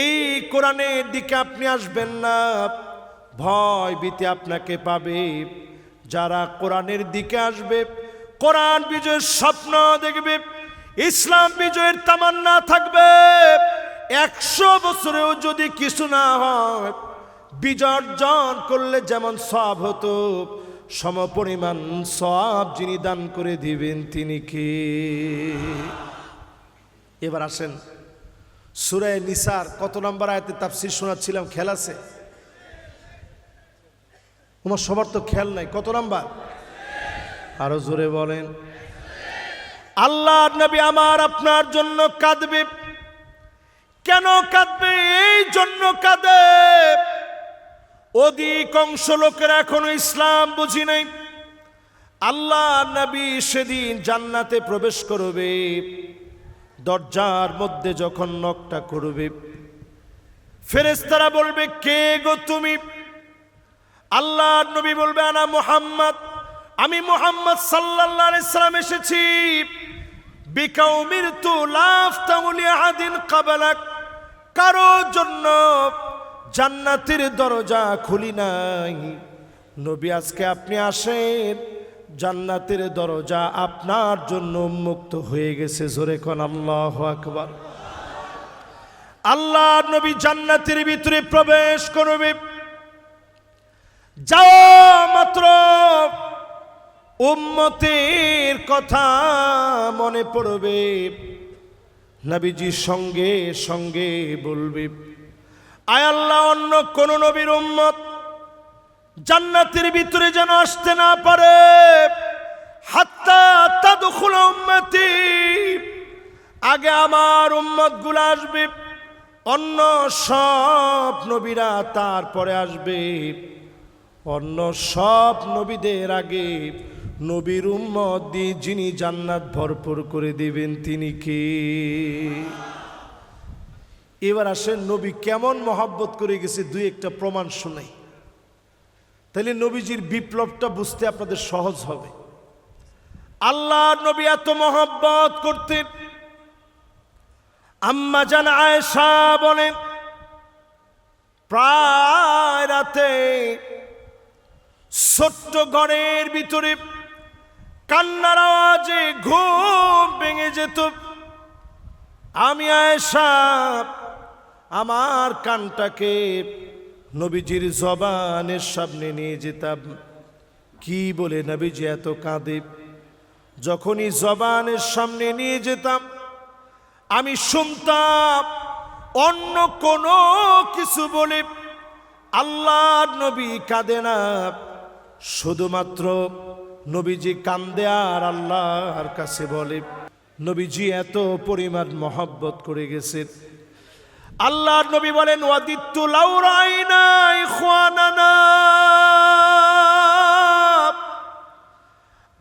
এই কোরআনের দিকে আপনি আসবেন না, ভয় ভীতি আপনাকে পাবে। যারা কোরআনের দিকে আসবে, কোরআন বিজয়ের স্বপ্ন দেখবে, ইসলাম বিজয়ের তামান্না থাকবে, 100 বছরেও যদি কিছু না হয়, বিজয় অর্জন করলে যেমন সওয়াব হতো, সমপরিমাণ সওয়াব যিনি দান করে দিবেন তিনি কে? এবার আসেন সূরা নিসার কত নম্বর আয়াতে তাফসীর শোনাচ্ছিলাম, খেয়াল আছে? তোমার সবার তো খেয়াল নাই, কত নাম্বার? আরো জোরে বলেন। আল্লাহর নবী আমার আপনার জন্য কাঁদবে। কেন কাঁদবে? এই জন্য কাঁদে, অধিকাংশ লোকেরা এখনো ইসলাম বুঝি নাই। আল্লাহ নবী সেদিন জান্নাতে প্রবেশ করবে, দরজার মধ্যে যখন নকটা করবে, ফেরেশতারা বলবে, কে গো তুমি? আল্লাহর নবী বলবে, আনা মুহাম্মদ, আমি মুহাম্মদ সাল্লাল্লাহু আলাইহি সাল্লাম এসেছি। বিকাউমির তু লাফতাউলি আহাদিন ক্বাবলাক, কারো জন্য জান্নাতের দরজা খুলি নাই। নবী আজকে আপনি আসেন, জান্নাতের দরজা আপনার জন্য উন্মুক্ত হয়ে গেছে। জোরে কোন আল্লাহু আকবার। আল্লাহর নবী জান্নাতের ভিতরে প্রবেশ করবে, যাওয়া মাত্র উম্মতের কথা মনে পড়বে। নবীজি সঙ্গে সঙ্গে বলবে, আয় আল্লাহ, অন্য কোন নবীর উম্মত জান্নাতের ভিতরে যেন আসতে না পারে, হাত্তা তাদখুল উম্মতি, আগে আমার উম্মত গুলো আসবে, অন্য সব নবীরা তারপরে আসবে। অন্য সব নবীদের আগে নবীর উম্মত দিয়ে যিনি জান্নাত ভরপুর করে দিবেন তিনি কে? এবার আসেন নবী কেমন মহব্বত করে গেছে, দুই একটা প্রমাণ শোনাই, তাহলে নবীজির বিপ্লবটা বুঝতে আপনাদের সহজ হবে। আল্লাহর নবী এত মহব্বত করতেন, আম্মা জান আয়েশা বলেন, প্রায় রাতে ছোট্ট ঘরের ভিতরে কান্নার আওয়াজে ঘুম ভেঙে যেত। আমি আয়েশা আমার কানটাকে নবীজির জবানের সামনে নিয়ে যেতাম। কি বলে নবীজি এত কাঁদে? যখনই জবানের সামনে নিয়ে যেতাম আমি শুনতাম অন্য কোনো কিছু বলে আল্লাহর নবী কাঁদে না, শুধুমাত্র নবীজি কান্দে আর আল্লাহর কাছে বলে। নবীজি এত পরিমাণ মহব্বত করে গেছেন। আল্লাহর নবী বলেন, ওয়াদিত্তু লাউ রাইনা ইখওয়ানানা,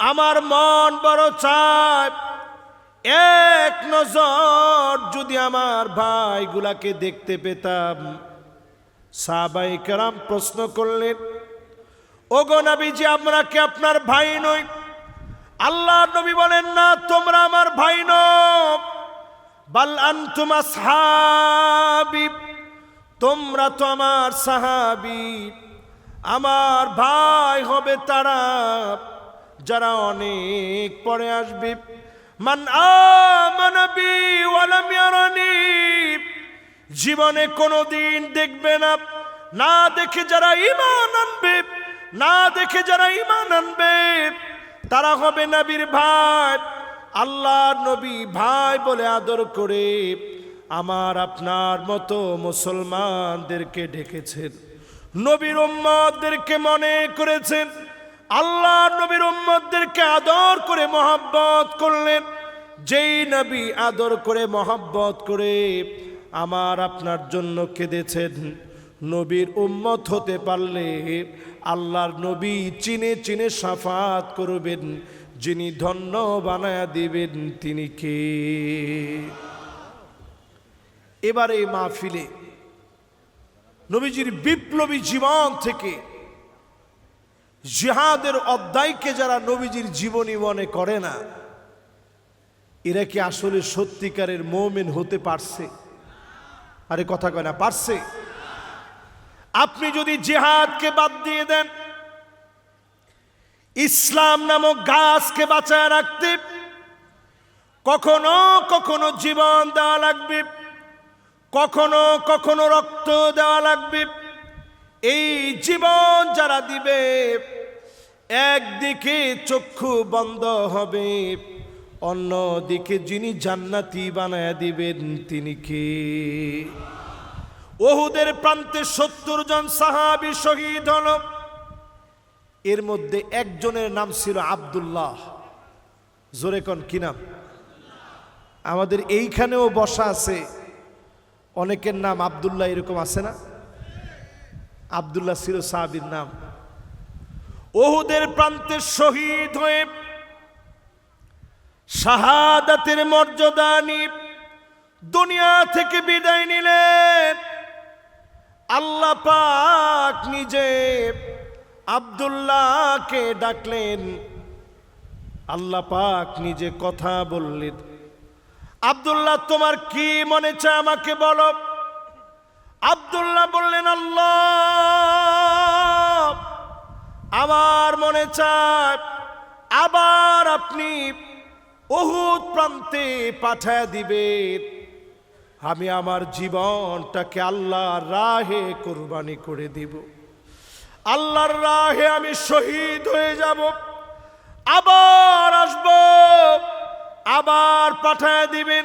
আমার মন বড় চায় এক নজর যদি আমার ভাইগুলাকে দেখতে পেতাম। সাহাবায়ে কেরাম প্রশ্ন করলেন, ওগো নবীজি, আমরা কি আপনার ভাই নই? আল্লাহর নবী বলেন, না, তোমরা আমার ভাই নও, বাল আনতুম আসহাবি, তোমরা তো আমার সাহাবী। আমার ভাই হবে তারা যারা অনেক পরে আসবে। মান আমানা বি ওয়া লাম ইয়ারানি, জীবনে কোনোদিন দেখবে না, না দেখে যারা ঈমান আনবে, না দেখে যারা ঈমান আনবে তারা হবে নবীর ভাই। আল্লাহর নবী ভাই বলে আদর করে আমার আপনার মতো মুসলমানদেরকে ডেকেছেন, নবীর উম্মতদেরকে মনে করেছেন। আল্লাহর নবীর উম্মতদেরকে আদর করে মহব্বত করলেন। যেই নবী আদর করে মহব্বত করে আমার আপনার জন্য কেঁদেছেন, নবীর উম্মত হতে পারলে আল্লাহর নবী চিনে চিনে শাফাত করবেন। যিনি ধন্য বানায়া দিবেন তিনি কে? এবারে এই মাহফিলে নবীজির বিপ্লবী জীবন থেকে জিহাদের অধ্যায়কে যারা নবীজির জীবনী মনে করে না, এরা কি আসলে সত্যিকারের মুমিন হতে পারছে? আরে কথা কয় না, পারছে? আপনি যদি জিহাদকে বাদ দিয়ে দেন, ইসলাম নামক গাছকে বাঁচায় রাখতে কখনো কখনো জীবন দেওয়া লাগবে, কখনো কখনো রক্ত দেওয়া লাগবে। এই জীবন যারা দিবে, একদিকে চক্ষু বন্ধ হবে, অন্যদিকে যিনি জান্নাতি বানায় দিবেন তিনি কে? উহুদের প্রান্তে ৭০ জন সাহাবী শহীদ হল। এর মধ্যে একজনের নাম ছিল আব্দুল্লাহ। জোরে কোন কি নাম? আমাদের এইখানেও বসা আছে অনেকের নাম আব্দুল্লাহ, এরকম আছে না? আব্দুল্লাহ ছিল সাহাবীর নাম। উহুদের প্রান্তে শহীদ হয়ে শাহাদাতের মর্যাদা নিয়ে দুনিয়া থেকে বিদায় নিলেন। আল্লাহ পাক নিজে আব্দুল্লাহকে ডাকলেন, আল্লাহ পাক নিজে কথা বললেন, আব্দুল্লাহ তোমার কি মনে চায় আমাকে বলো। আব্দুল্লাহ বললেন, আল্লাহ আমার মনে চায় আবার আপনি উহুদ প্রান্তে পাঠায় দিবেন, আমি আমার জীবনটাকে আল্লাহর রাহে কুরবানি করে দিব, আল্লাহর রাহে আমি শহীদ হয়ে যাব, আবার আসব, আবার পাঠায় দিবেন,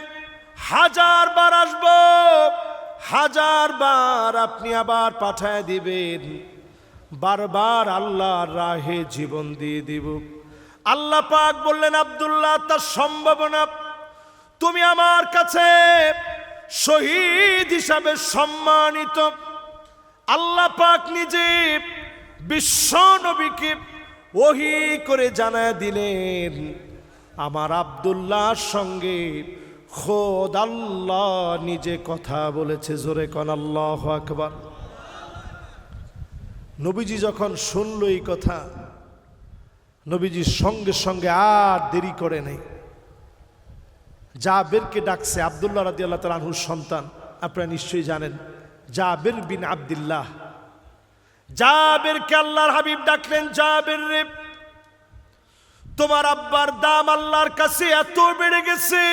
1000 বার আসব, 1000 বার আপনি আবার পাঠায় দিবেন, বারবার আল্লাহর রাহে জীবন দিয়ে দিব। আল্লাহ পাক বললেন, আব্দুল্লাহ তা সম্ভব না, তুমি আমার কাছে শহীদ হিসাবে সম্মানিত। আল্লাহ পাক নিজে বিশ্ব নবীকে ওহী করে জানায় দিলেন, আমার আব্দুল্লাহর সঙ্গে খোদ আল্লাহ নিজে কথা বলেছে। জোরে কোন আল্লাহু আকবার। নবীজি যখন শুনল এই কথা, নবীজির সঙ্গে সঙ্গে আর দেরি করে নাই, জাবেরকে ডাকছে। আব্দুল্লাহ রাদিয়াল্লাহু তাআলা আনহুর সন্তান, আপনারা নিশ্চয়ই জানেন, জাবের বিন আব্দুল্লাহ। জাবেরকে আল্লাহর হাবিব ডাকলেন, জাবের রে, তোমার আব্বার দাম আল্লাহর কাছে এত বেড়ে গেছে,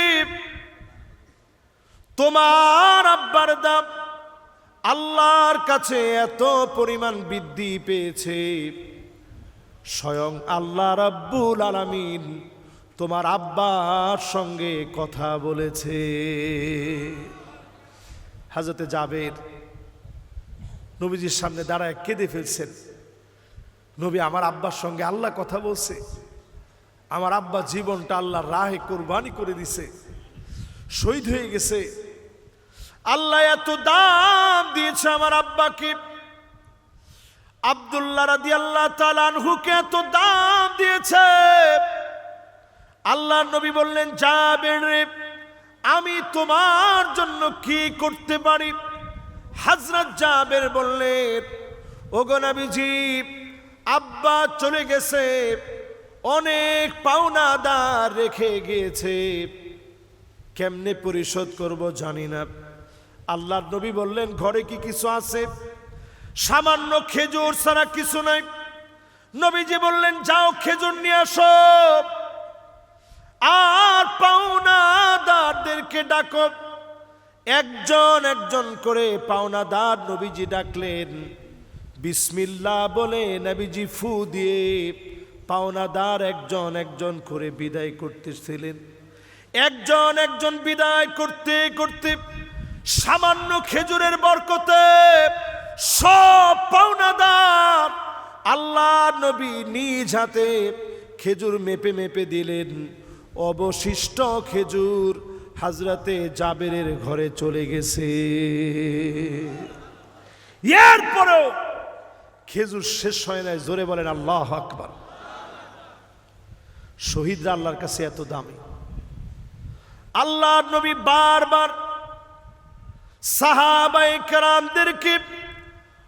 তোমার আব্বার দাম আল্লাহর কাছে এত পরিমাণ বৃদ্ধি পেয়েছে, স্বয়ং আল্লাহ রাব্বুল আলামিন তোমার আব্বার সঙ্গে কথা বলেছে। হযরতে জাবের নবীজির সামনে দাঁড়ায় কেঁদে ফেলছেন। নবী, আমার আব্বার সঙ্গে আল্লাহ কথা বলছে, আমার আব্বা জীবনটা আল্লাহর রাহে কুরবানি করে দিছে, শহীদ হয়ে গেছে। আল্লাহ এত দাম দিয়েছে আমার আব্বাকে, আব্দুল্লাহ রাদিয়াল্লাহু তাআলা আনহুকে এত দাম দিয়েছে। আল্লাহর নবী বললেন, জাবের রে, আমি তোমার জন্য কি করতে পারি? হযরত জাবের বললেন, ওগো নবীজি, আব্বা চলে গেছে, অনেক পাওনাদার রেখে গিয়েছে, কেমনে পরিশোধ করব জানি না। আল্লাহর নবী বললেন, ঘরে কি কিছু আছে? সামান্য খেজুর ছাড়া কিছু নাই। নবীজি বললেন, যাও খেজুর নিয়ে আসো, আর পাওনাদারদেরকে ডাকো। একজন একজন করে পাওনাদার নবীজি ডাকলেন। বিসমিল্লাহ বলে নবীজি ফু দিয়ে পাওনাদার একজন একজন করে বিদায় করতেছিলেন। একজন একজন বিদায় করতে করতে সামান্য খেজুরের বরকতে সব পাওনাদার আল্লাহ নবী নিজ হাতে খেজুর মেপে মেপে দিলেন। অবশিষ্ট খেজুর হযরতে জাবেরের ঘরে চলে গেছে। এরপরেও খেজুর শেষ হয় নাই। জোরে বলেন আল্লাহু আকবার। শহীদরা আল্লাহর কাছে এত দামি। আল্লাহর নবী বারবার সাহাবায়ে কেরামদেরকে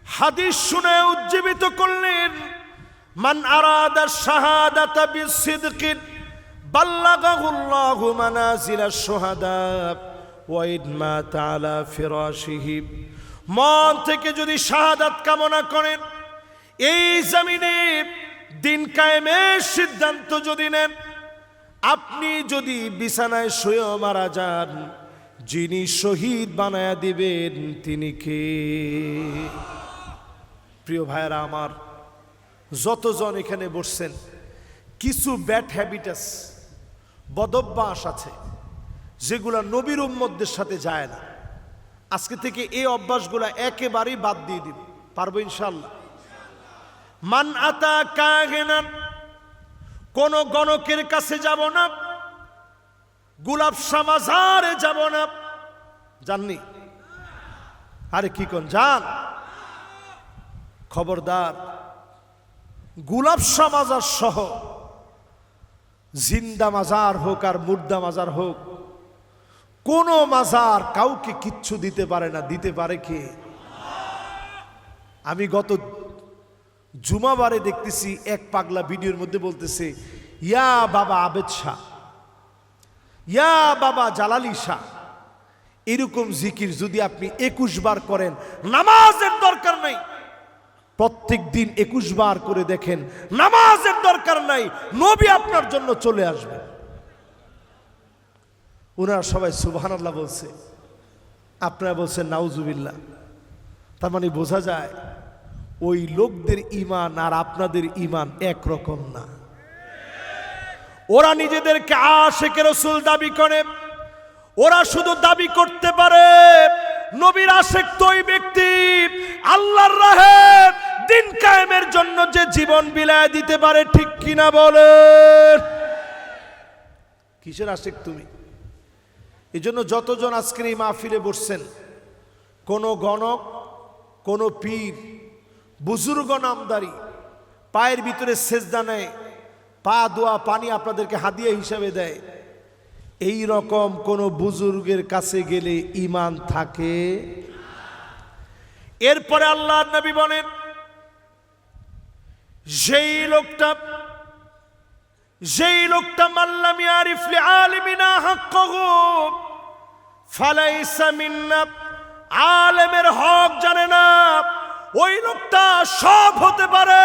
হাদিস শুনে উজ্জীবিত করলেন। মান আরাদা শাহাদাতা বিসিদকিন বাল্লাগাহুল্লাহু মানাজিলাশ শুহাদা ওয়া ইদমা তাআলা ফিরাশিহি। মন থেকে যদি শাহাদাত কামনা করেন, এই জমিনে দিন কায়েমের সিদ্ধান্ত যদি নেন, আপনি যদি বিছানায় শুয়ে মারা যান, যিনি শহীদ বানায়া দিবেন তিনি কে? প্রিয় ভাইরা আমার, যতজন এখানে বসছেন, কিছু ব্যাড হ্যাবিটাস, বদভ্যাস আছে যেগুলা নবীর উম্মতদের সাথে যায় না। আজকে থেকে এই অভ্যাসগুলা একেবারেই বাদ দিয়ে দিব। পারবো ইনশাআল্লাহ? মান আতা কাহিনান, কোন গণকের কাছে যাব না, গোলাপ শাহ মাজারে যাব না। জাননি? আরে কি কোন জান? খবরদার, গোলাপ শাহ মাজার সহ জিন্দা মাজার হোক আর মুর্দা মাজার হোক, কোন মাজার কাউকে কিচ্ছু দিতে পারে না। দিতে পারে কে? আমি গত জুমাবারে দেখতেছি এক পাগলা ভিডিওর মধ্যে বলতেছে, ইয়া বাবা আবেদ শাহ, ইয়া বাবা জালালি শাহ। এরকম জিকির যদি আপনি 21 বার করেন, নামাজের দরকার নাই। প্রত্যেক দিন 21 বার করে দেখেন, নামাজের দরকার নাই, নবী আপনার জন্য চলে আসবে। ওনারা সবাই সুবহানাল্লাহ বলছে, আপনারা বলছেন নাউজুবিল্লাহ। তার মানে বোঝা যায় ওই লোকদের ঈমান আর আপনাদের ঈমান একরকম না। ওরা নিজেদেরকে আশিকে রাসূল দাবি করে, ওরা শুধু দাবি করতে পারে নবীর আশিক তো ওই ব্যক্তি আল্লাহর রাহে দিন কায়েমের জন্য যে জীবন বিলায় দিতে পারে। ঠিক কিনা বলেন? কিসের আশিক তুমি? এই জন্য যতজন আজকের এই মাহফিলে বসছেন, কোন গণক, কোন পীর, বুজুর্গ নামদারি পায়ের ভিতরে সেজদা নেয়, পা দোয়া পানি আপনাদেরকে হাদিয়া হিসাবে দেয়, এই রকম কোন বুজুর্গের কাছে গেলে ঈমান থাকে? এরপরে আল্লাহর নবী বলেন, যেই লোকটা মাল্লাম ইয়ারিফ লিআলিমিনা হাক্কাহু ফালাইসা মিন্না, আলেমের হক জানে না, ওই লোকটা সব হতে পারে,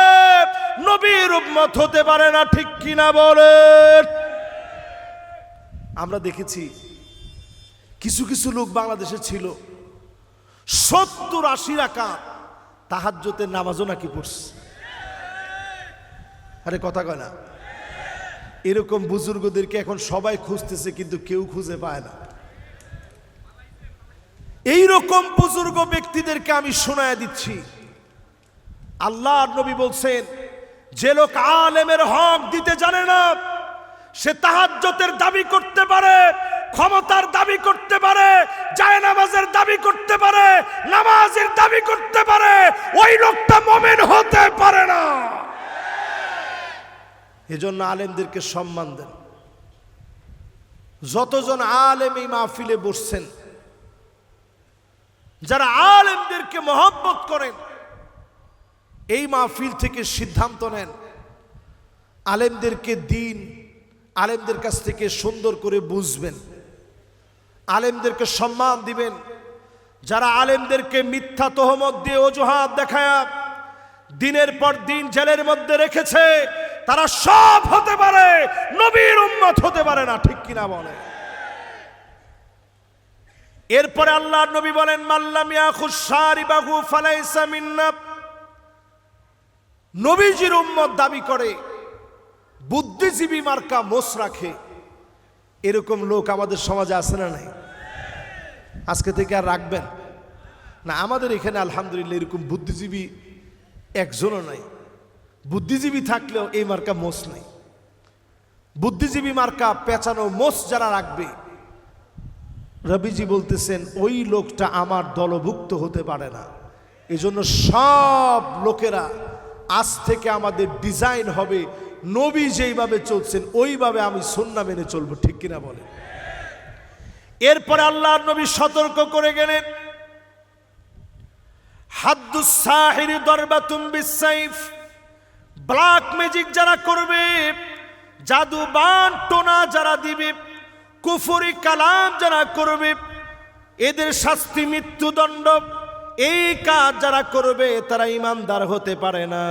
নবীর উম্মত হতে পারে না। ঠিক কিনা বলেন? আমরা দেখেছি কিছু কিছু লোক বাংলাদেশে ছিল, 70-80 রাকাত তাহাজ্জুদের নামাজও নাকি পড়ছে। আরে কথা কয় না? এরকম বুজুর্গদেরকে এখন সবাই খুঁজতেছে, কিন্তু কেউ খুঁজে পায় না। এইরকম বুজুর্গ ব্যক্তিদেরকে আমি শোনায় দিচ্ছি, আল্লাহর নবী বলছেন, যে লোক আলেমের হক দিতে জানে না, সে তাহাজ্জুদের দাবি করতে পারে, ক্ষমতার দাবি করতে পারে, জায়নামাজের দাবি করতে পারে, নামাজের দাবি করতে পারে, ওই লোকটা মুমিন হতে পারে না। এজন্য আলেমদেরকে সম্মান দেন। যতজন আলেম এই মাহফিলে বসছেন, যারা আলেমদেরকে মহব্বত করেন, এই মাহফিল থেকে সিদ্ধান্ত নেন, আলেমদেরকে দিন, আলেমদের কাছ থেকে সুন্দর করে বুঝবেন, আলেমদেরকে সম্মান দিবেন। যারা আলেমদেরকে মিথ্যা তহমত দিয়ে অজুহাত দেখায় দিনের পর দিন জেলের মধ্যে রেখেছে, তারা সব হতে পারে, নবীর উম্মত হতে পারে না। ঠিক কিনা বলে? এরপরে আল্লাহর নবী বলেন, মাল্লাম ইয়াখুজ শারিবাহু ফালাইসা মিন্না। নবীজির উম্মত দাবি করে, বুদ্ধিজীবী মার্কা মোস রাখে, এরকম লোক আমাদের সমাজে আছে না নাই? আজকে থেকে আর রাখবেন না? আমাদের এখানে আলহামদুলিল্লাহ এরকম বুদ্ধিজীবী একজনও নাই। বুদ্ধিজীবী থাকলেও এই মার্কা মোস নাই। বুদ্ধিজীবী মার্কা পেঁচানো মোস যারা রাখবে, রবিজি বলতেছেন ওই লোকটা আমার দলভুক্ত হতে পারে না। এজন্য সব লোকেরা আজ থেকে আমাদের ডিজাইন হবে, নবী যেইভাবে চলছেন ওইভাবে আমি সুন্নাহ মেনে চলবো। ঠিক কিনা বলে? এরপরে আল্লাহর নবী সতর্ক করে গেলেন, হাদ্দুস সাহিরি দরবাতুম বিসাইফ। ব্ল্যাক ম্যাজিক যারা করবে, জাদু বান টোনা যারা দিবে, কুফরি কালাম যারা করবে, এদের শাস্তি মৃত্যুদণ্ড। এই কাজ যারা করবে তারা ইমানদার হতে পারে না।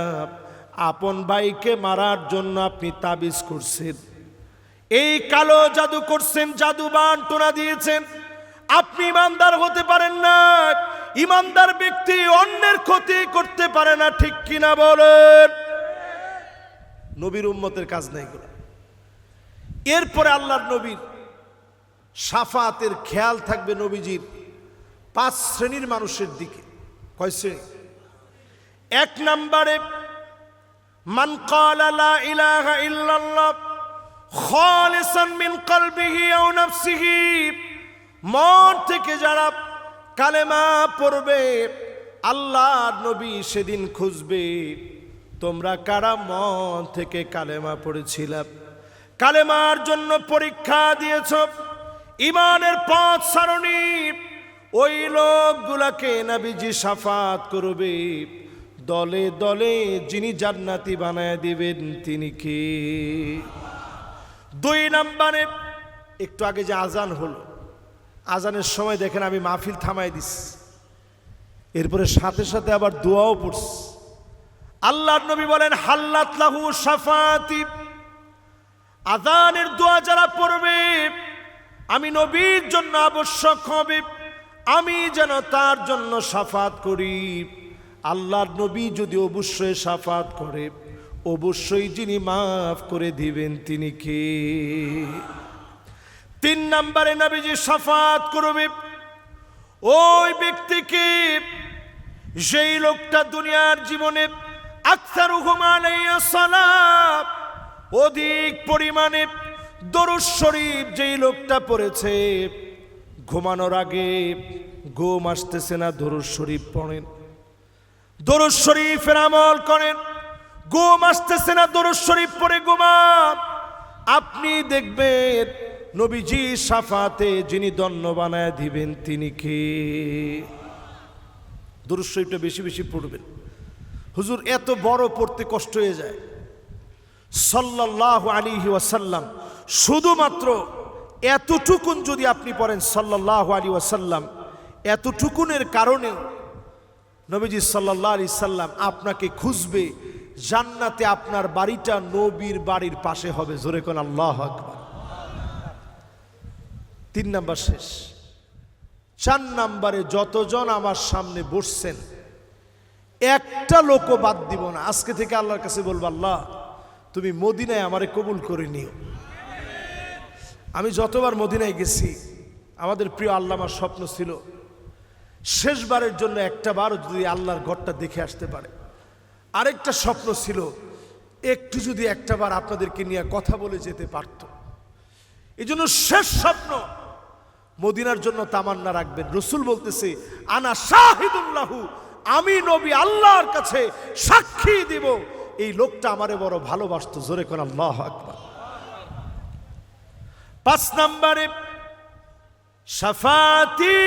আপন ভাইকে মারার জন্য আপনি তাবিজ করছেন, এই কালো জাদু করছেন, জাদু বান টোনা দিয়েছেন, আপনি ইমানদার হতে পারেন না। ইমানদার ব্যক্তি অন্যের ক্ষতি করতে পারে না। ঠিক কিনা বলেন? নবীর উম্মতের কাজ নাই এগুলো। এরপরে আল্লাহর নবীর শাফাতের খেয়াল থাকবে নবীজির 5 শ্রেণীর মানুষের দিকে। কয় শ্রেণী? 1 নম্বরে, মান ক্বালা লা ইলাহা ইল্লাল্লাহ খালিসান মিন কলবিহি আও নাফসিহি। মন থেকে যারা কালেমা পড়বে, আল্লাহর নবী সেদিন খুঁজবে তোমরা কারা মন থেকে কালেমা পড়েছিলাম, কালেমার জন্য পরীক্ষা দিয়েছ, ইমানের পথ সারণী। ওই লোকগুলাকে নবীজি শাফাত করবে। দলে দলে যিনি জান্নাতি বানায় দিবেন তিনি কে? 2 নম্বরে, একটু আগে যে আজান হলো, আজানের সময় দেখেন আমি মাহফিল থামাই দিছি, এরপরে সাথে সাথে আবার দোয়াও পড়ছি। আল্লাহর নবী বলেন, হাল্লাত লাহু শাফাতি। আজানের দোয়া যারা পড়বে, আমি নবীর জন্য আবশ্যক হবে আমি যেন তার জন্য শাফাত করি। আল্লাহর নবী যদি অবশ্যই শাফাত করে, অবশ্যই যিনি মাফ করে দিবেন তিনি কে? 3 নম্বরে নবীজি শাফাত করবে ওই ব্যক্তিকে, যেই লোকটা দুনিয়ার জীবনে আকসারুহুম আলাইহিস সালাত, অধিক পরিমাণে দরুদ শরীফ যেই লোকটা পড়েছে, ঘুমানোর আগে ঘুম আসতেছে না, দরুদ শরীফ পড়েন, দরুদ শরীফের আমল করেন, ঘুম আসতেছে না, দরুদ শরীফ পড়ে ঘুমান। আপনি দেখবেন নবীজি শাফাতে যিনি ধন্য বানায় দিবেন তিনি কে? দরুদ শরীফটা বেশি বেশি পড়বেন। হুজুর এত বড় পড়তে কষ্ট হয়ে যায়। সাল্লাল্লাহু আলাইহি ওয়াসাল্লাম শুধুমাত্র এতটুকুন যদি আপনি পড়েন, সাল্লাল্লাহু আলাইহি ওয়াসাল্লাম, এতটুকুনের কারণে নবীজি সাল্লাল্লাহু আলাইহি সাল্লাম আপনাকে খুঁজবে। জান্নাতে আপনার বাড়িটা নবীর বাড়ির পাশে হবে। জোরে কোন আল্লাহু আকবার। 3 নাম্বার শেষ। 4 নম্বরে যতজন আমার সামনে বসছেন একটা লোকও বাদ দিব না। আজকে থেকে আল্লাহর কাছে বলবো, আল্লাহ তুমি মদিনায় আমারে কবুল করে নিও। আমি যতবার মদিনায় গেছি আমাদের প্রিয় আল্লামার স্বপ্ন ছিল শেষবারের জন্য একটা বারও যদি আল্লাহর ঘরটা দেখে আসতে পারে। আরেকটা স্বপ্ন ছিল একটু যদি একটা বার আপনাদেরকে নিয়ে কথা বলে যেতে পারত। এই জন্য শেষ স্বপ্ন মদিনার জন্য তামান্না রাখবেন। রসুল বলতেছে, আনা শাহিদুল্লাহু, আমি নবী আল্লাহর কাছে সাক্ষী দিব এই লোকটা আমারে বড় ভালোবাসতো। জোরে কোন আল্লাহু আকবার। 5 নম্বরে শাফাতি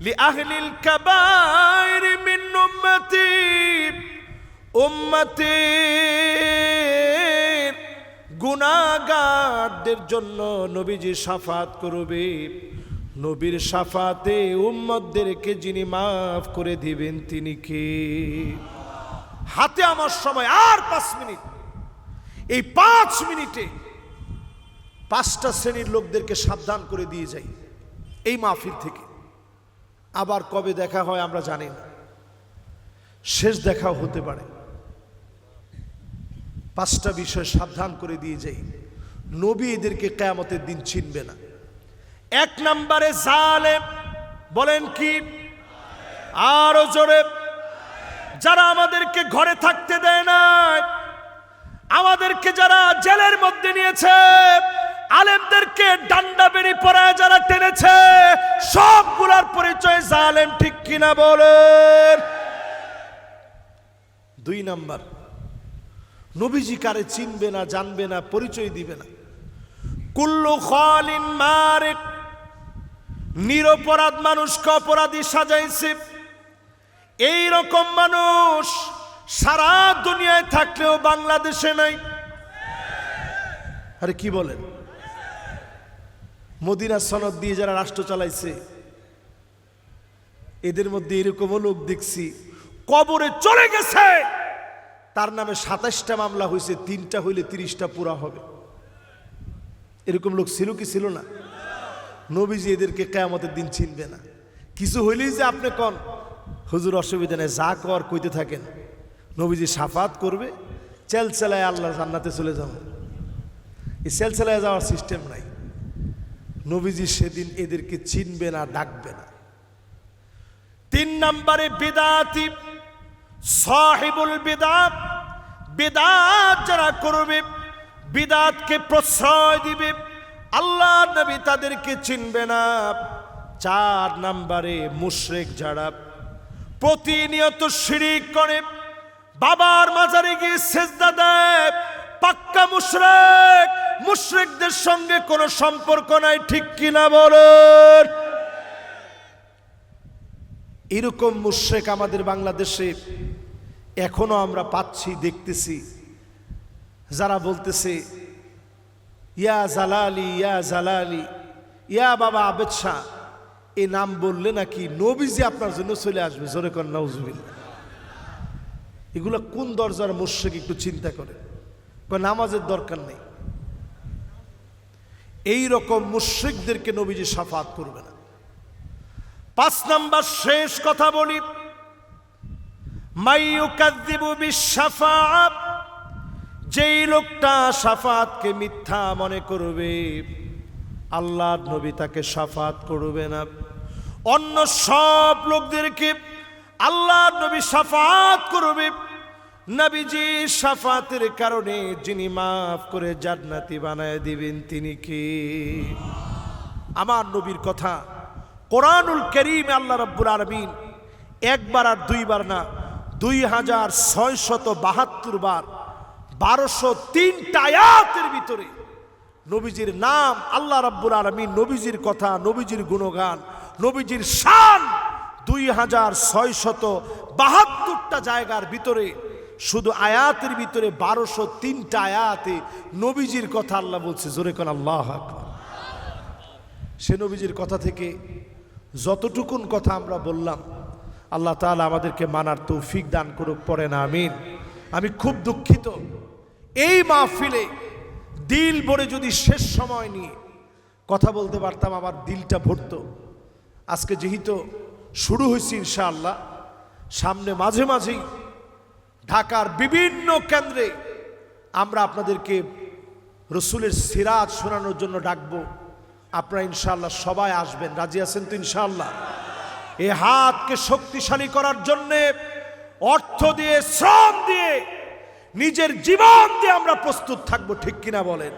লিআহলিল কাবাইর মিন উম্মতি, গুনাহগারদের জন্য নবীজি শাফাত করবে। নবীর শাফাতে উম্মতদেরকে যিনি মাফ করে দিবেন তিনি কে? হাতে আমার সময় আর 5 মিনিট। এই 5 মিনিটে 5টা শ্রেণীর লোকদেরকে সাবধান করে দিয়ে যাই এই মাহফিল থেকে। আবার কবে দেখা হয় আমরা জানি না, শেষ দেখাও হতে পারে। 5টা বিষয় সাবধান করে দিয়ে যাই, নবী এদেরকে কিয়ামতের দিন চিনবে না। 1 নম্বরে জালেম। বলেন কি? আরো জোরে। যারা আমাদেরকে ঘরে থাকতে দেয় না, আমাদেরকে যারা জেলের মধ্যে নিয়েছে, আলেমদেরকে ডান্ডা বেরি পরায় যারা টেনেছে, সবগুলার পরিচয় জালেম। ঠিক কিনা বলেন? 2 নাম্বার, নবীজি কারে চিনবে না, জানবে না, পরিচয় দিবে না। কুল্লু খালিন মারিক, নিরপরাধ মানুষকে অপরাধী সাজাইছে। এই রকম মানুষ সারা দুনিয়ায় থাকলেও বাংলাদেশে নাই। আরে কি বলেন? মদিনা সনদ দিয়ে যারা রাষ্ট্র চালাইছে এদের মধ্যে এরকমও লোক দেখছি কবরে চলে গেছে, তার নামে 27টা মামলা হয়েছে, 3টা হইলে 30টা পুরা হবে। এরকম লোক ছিল কি ছিল না? নবীজি এদেরকে কিয়ামতের দিন চিনবে না। কিছু হইলেই যে আপনি কোন হুজুর অসুবিধা নেই, যা কর কইতে থাকেন, নবীজি শাফাত করবে, চেলচেলায় আল্লাহ জান্নাতে চলে যাবে। এই চেলচেলায় যাওয়ার সিস্টেম নাই। নবীজি সেদিন এদেরকে চিনবে না, ডাকবে না। 3 নম্বরে বিদআতি, সাহিবুল বিদআত। বিদআত যারা করবে, বিদআতকে প্রশ্রয় দিবে, আল্লাহ নবী তাদেরকে চিনবে না। 4 নম্বরে মুশরিক যারা প্রতিনিয়ত শিরিক করে, বাবার মাজারে গিয়ে সেজদা দেয়, পাক্কা মুশরিক। মুশরিকদের সঙ্গে কোনো সম্পর্ক নাই। ঠিক কিনা বলেন? এরকম মুশরিক আমাদের বাংলাদেশে এখনো আমরা পাচ্ছি, দেখতেছি। যারা বলতেছে ইয়া জালালি, ইয়া জালালি, ইয়া বাবা আবেদ শাহ, এই নাম বললে নাকি নবীজি আপনার জন্য চলে আসবে। জোরে কর নাউজুবিল্লাহ। এগুলো কোন দরজার মুশরিক একটু চিন্তা করে। নামাজের দরকার নেই। এই রকম মুশরিকদেরকে নবীজি শাফাত করবে না। 5 নাম্বার শেষ কথা বলি, মাইয়ুকাযযিবু বিশ-শাফাআত, যেই লোকটা শাফাতকে মিথ্যা মনে করবে, আল্লাহর নবী তাকে শাফাত করবে না। অন্য সব লোকদেরকে আল্লাহর নবী শাফাত করবে। নবীজি শাফাতের কারণে যিনি মাফ করে জান্নাতি বানায় দিবেন তিনি কে? আমার নবীর কথা কোরআনুল কারীমে আল্লাহ রাব্বুল আলামিন 1 বার আর 2 বার না, 2672 বার 1203টা আয়াতের ভিতরে নবীজির নাম, আল্লাহ রাব্বুল আলামিন নবীজির কথা, নবীজির গুণগান, নবীজির শান 2672টা জায়গার ভিতরে, শুধু আয়াতের ভিতরে 1203টা আয়াতে নবীজির কথা আল্লাহ বলছে। জোরে কোন আল্লাহু আকবার। সে নবীজির কথা থেকে যতটুকুন কথা আমরা বললাম, আল্লাহ তাআলা আমাদেরকে মানার তৌফিক দান করুক। পড়ে না আমিন। আমি খুব দুঃখিত, এই মাহফিলে দিল ভরে যদি শেষ সময় নিয়ে কথা বলতে পারতাম, আমার দিলটা ভরতো। আজকে যেহেতু শুরু হয়েছে ইনশাআল্লাহ, সামনে মাঝে মাঝেই ঢাকার বিভিন্ন কেন্দ্রে আমরা আপনাদেরকে রসুলের সিরাত শোনানোর জন্য ডাকবো। আপনারা ইনশাআল্লাহ সবাই আসবেন, রাজি আছেন তো ইনশাআল্লাহ? এই হাতকে শক্তিশালী করার জন্যে অর্থ দিয়ে, শ্রম দিয়ে, নিজের জীবন দিয়ে আমরা প্রস্তুত থাকবো, ঠিক কিনা বলেন?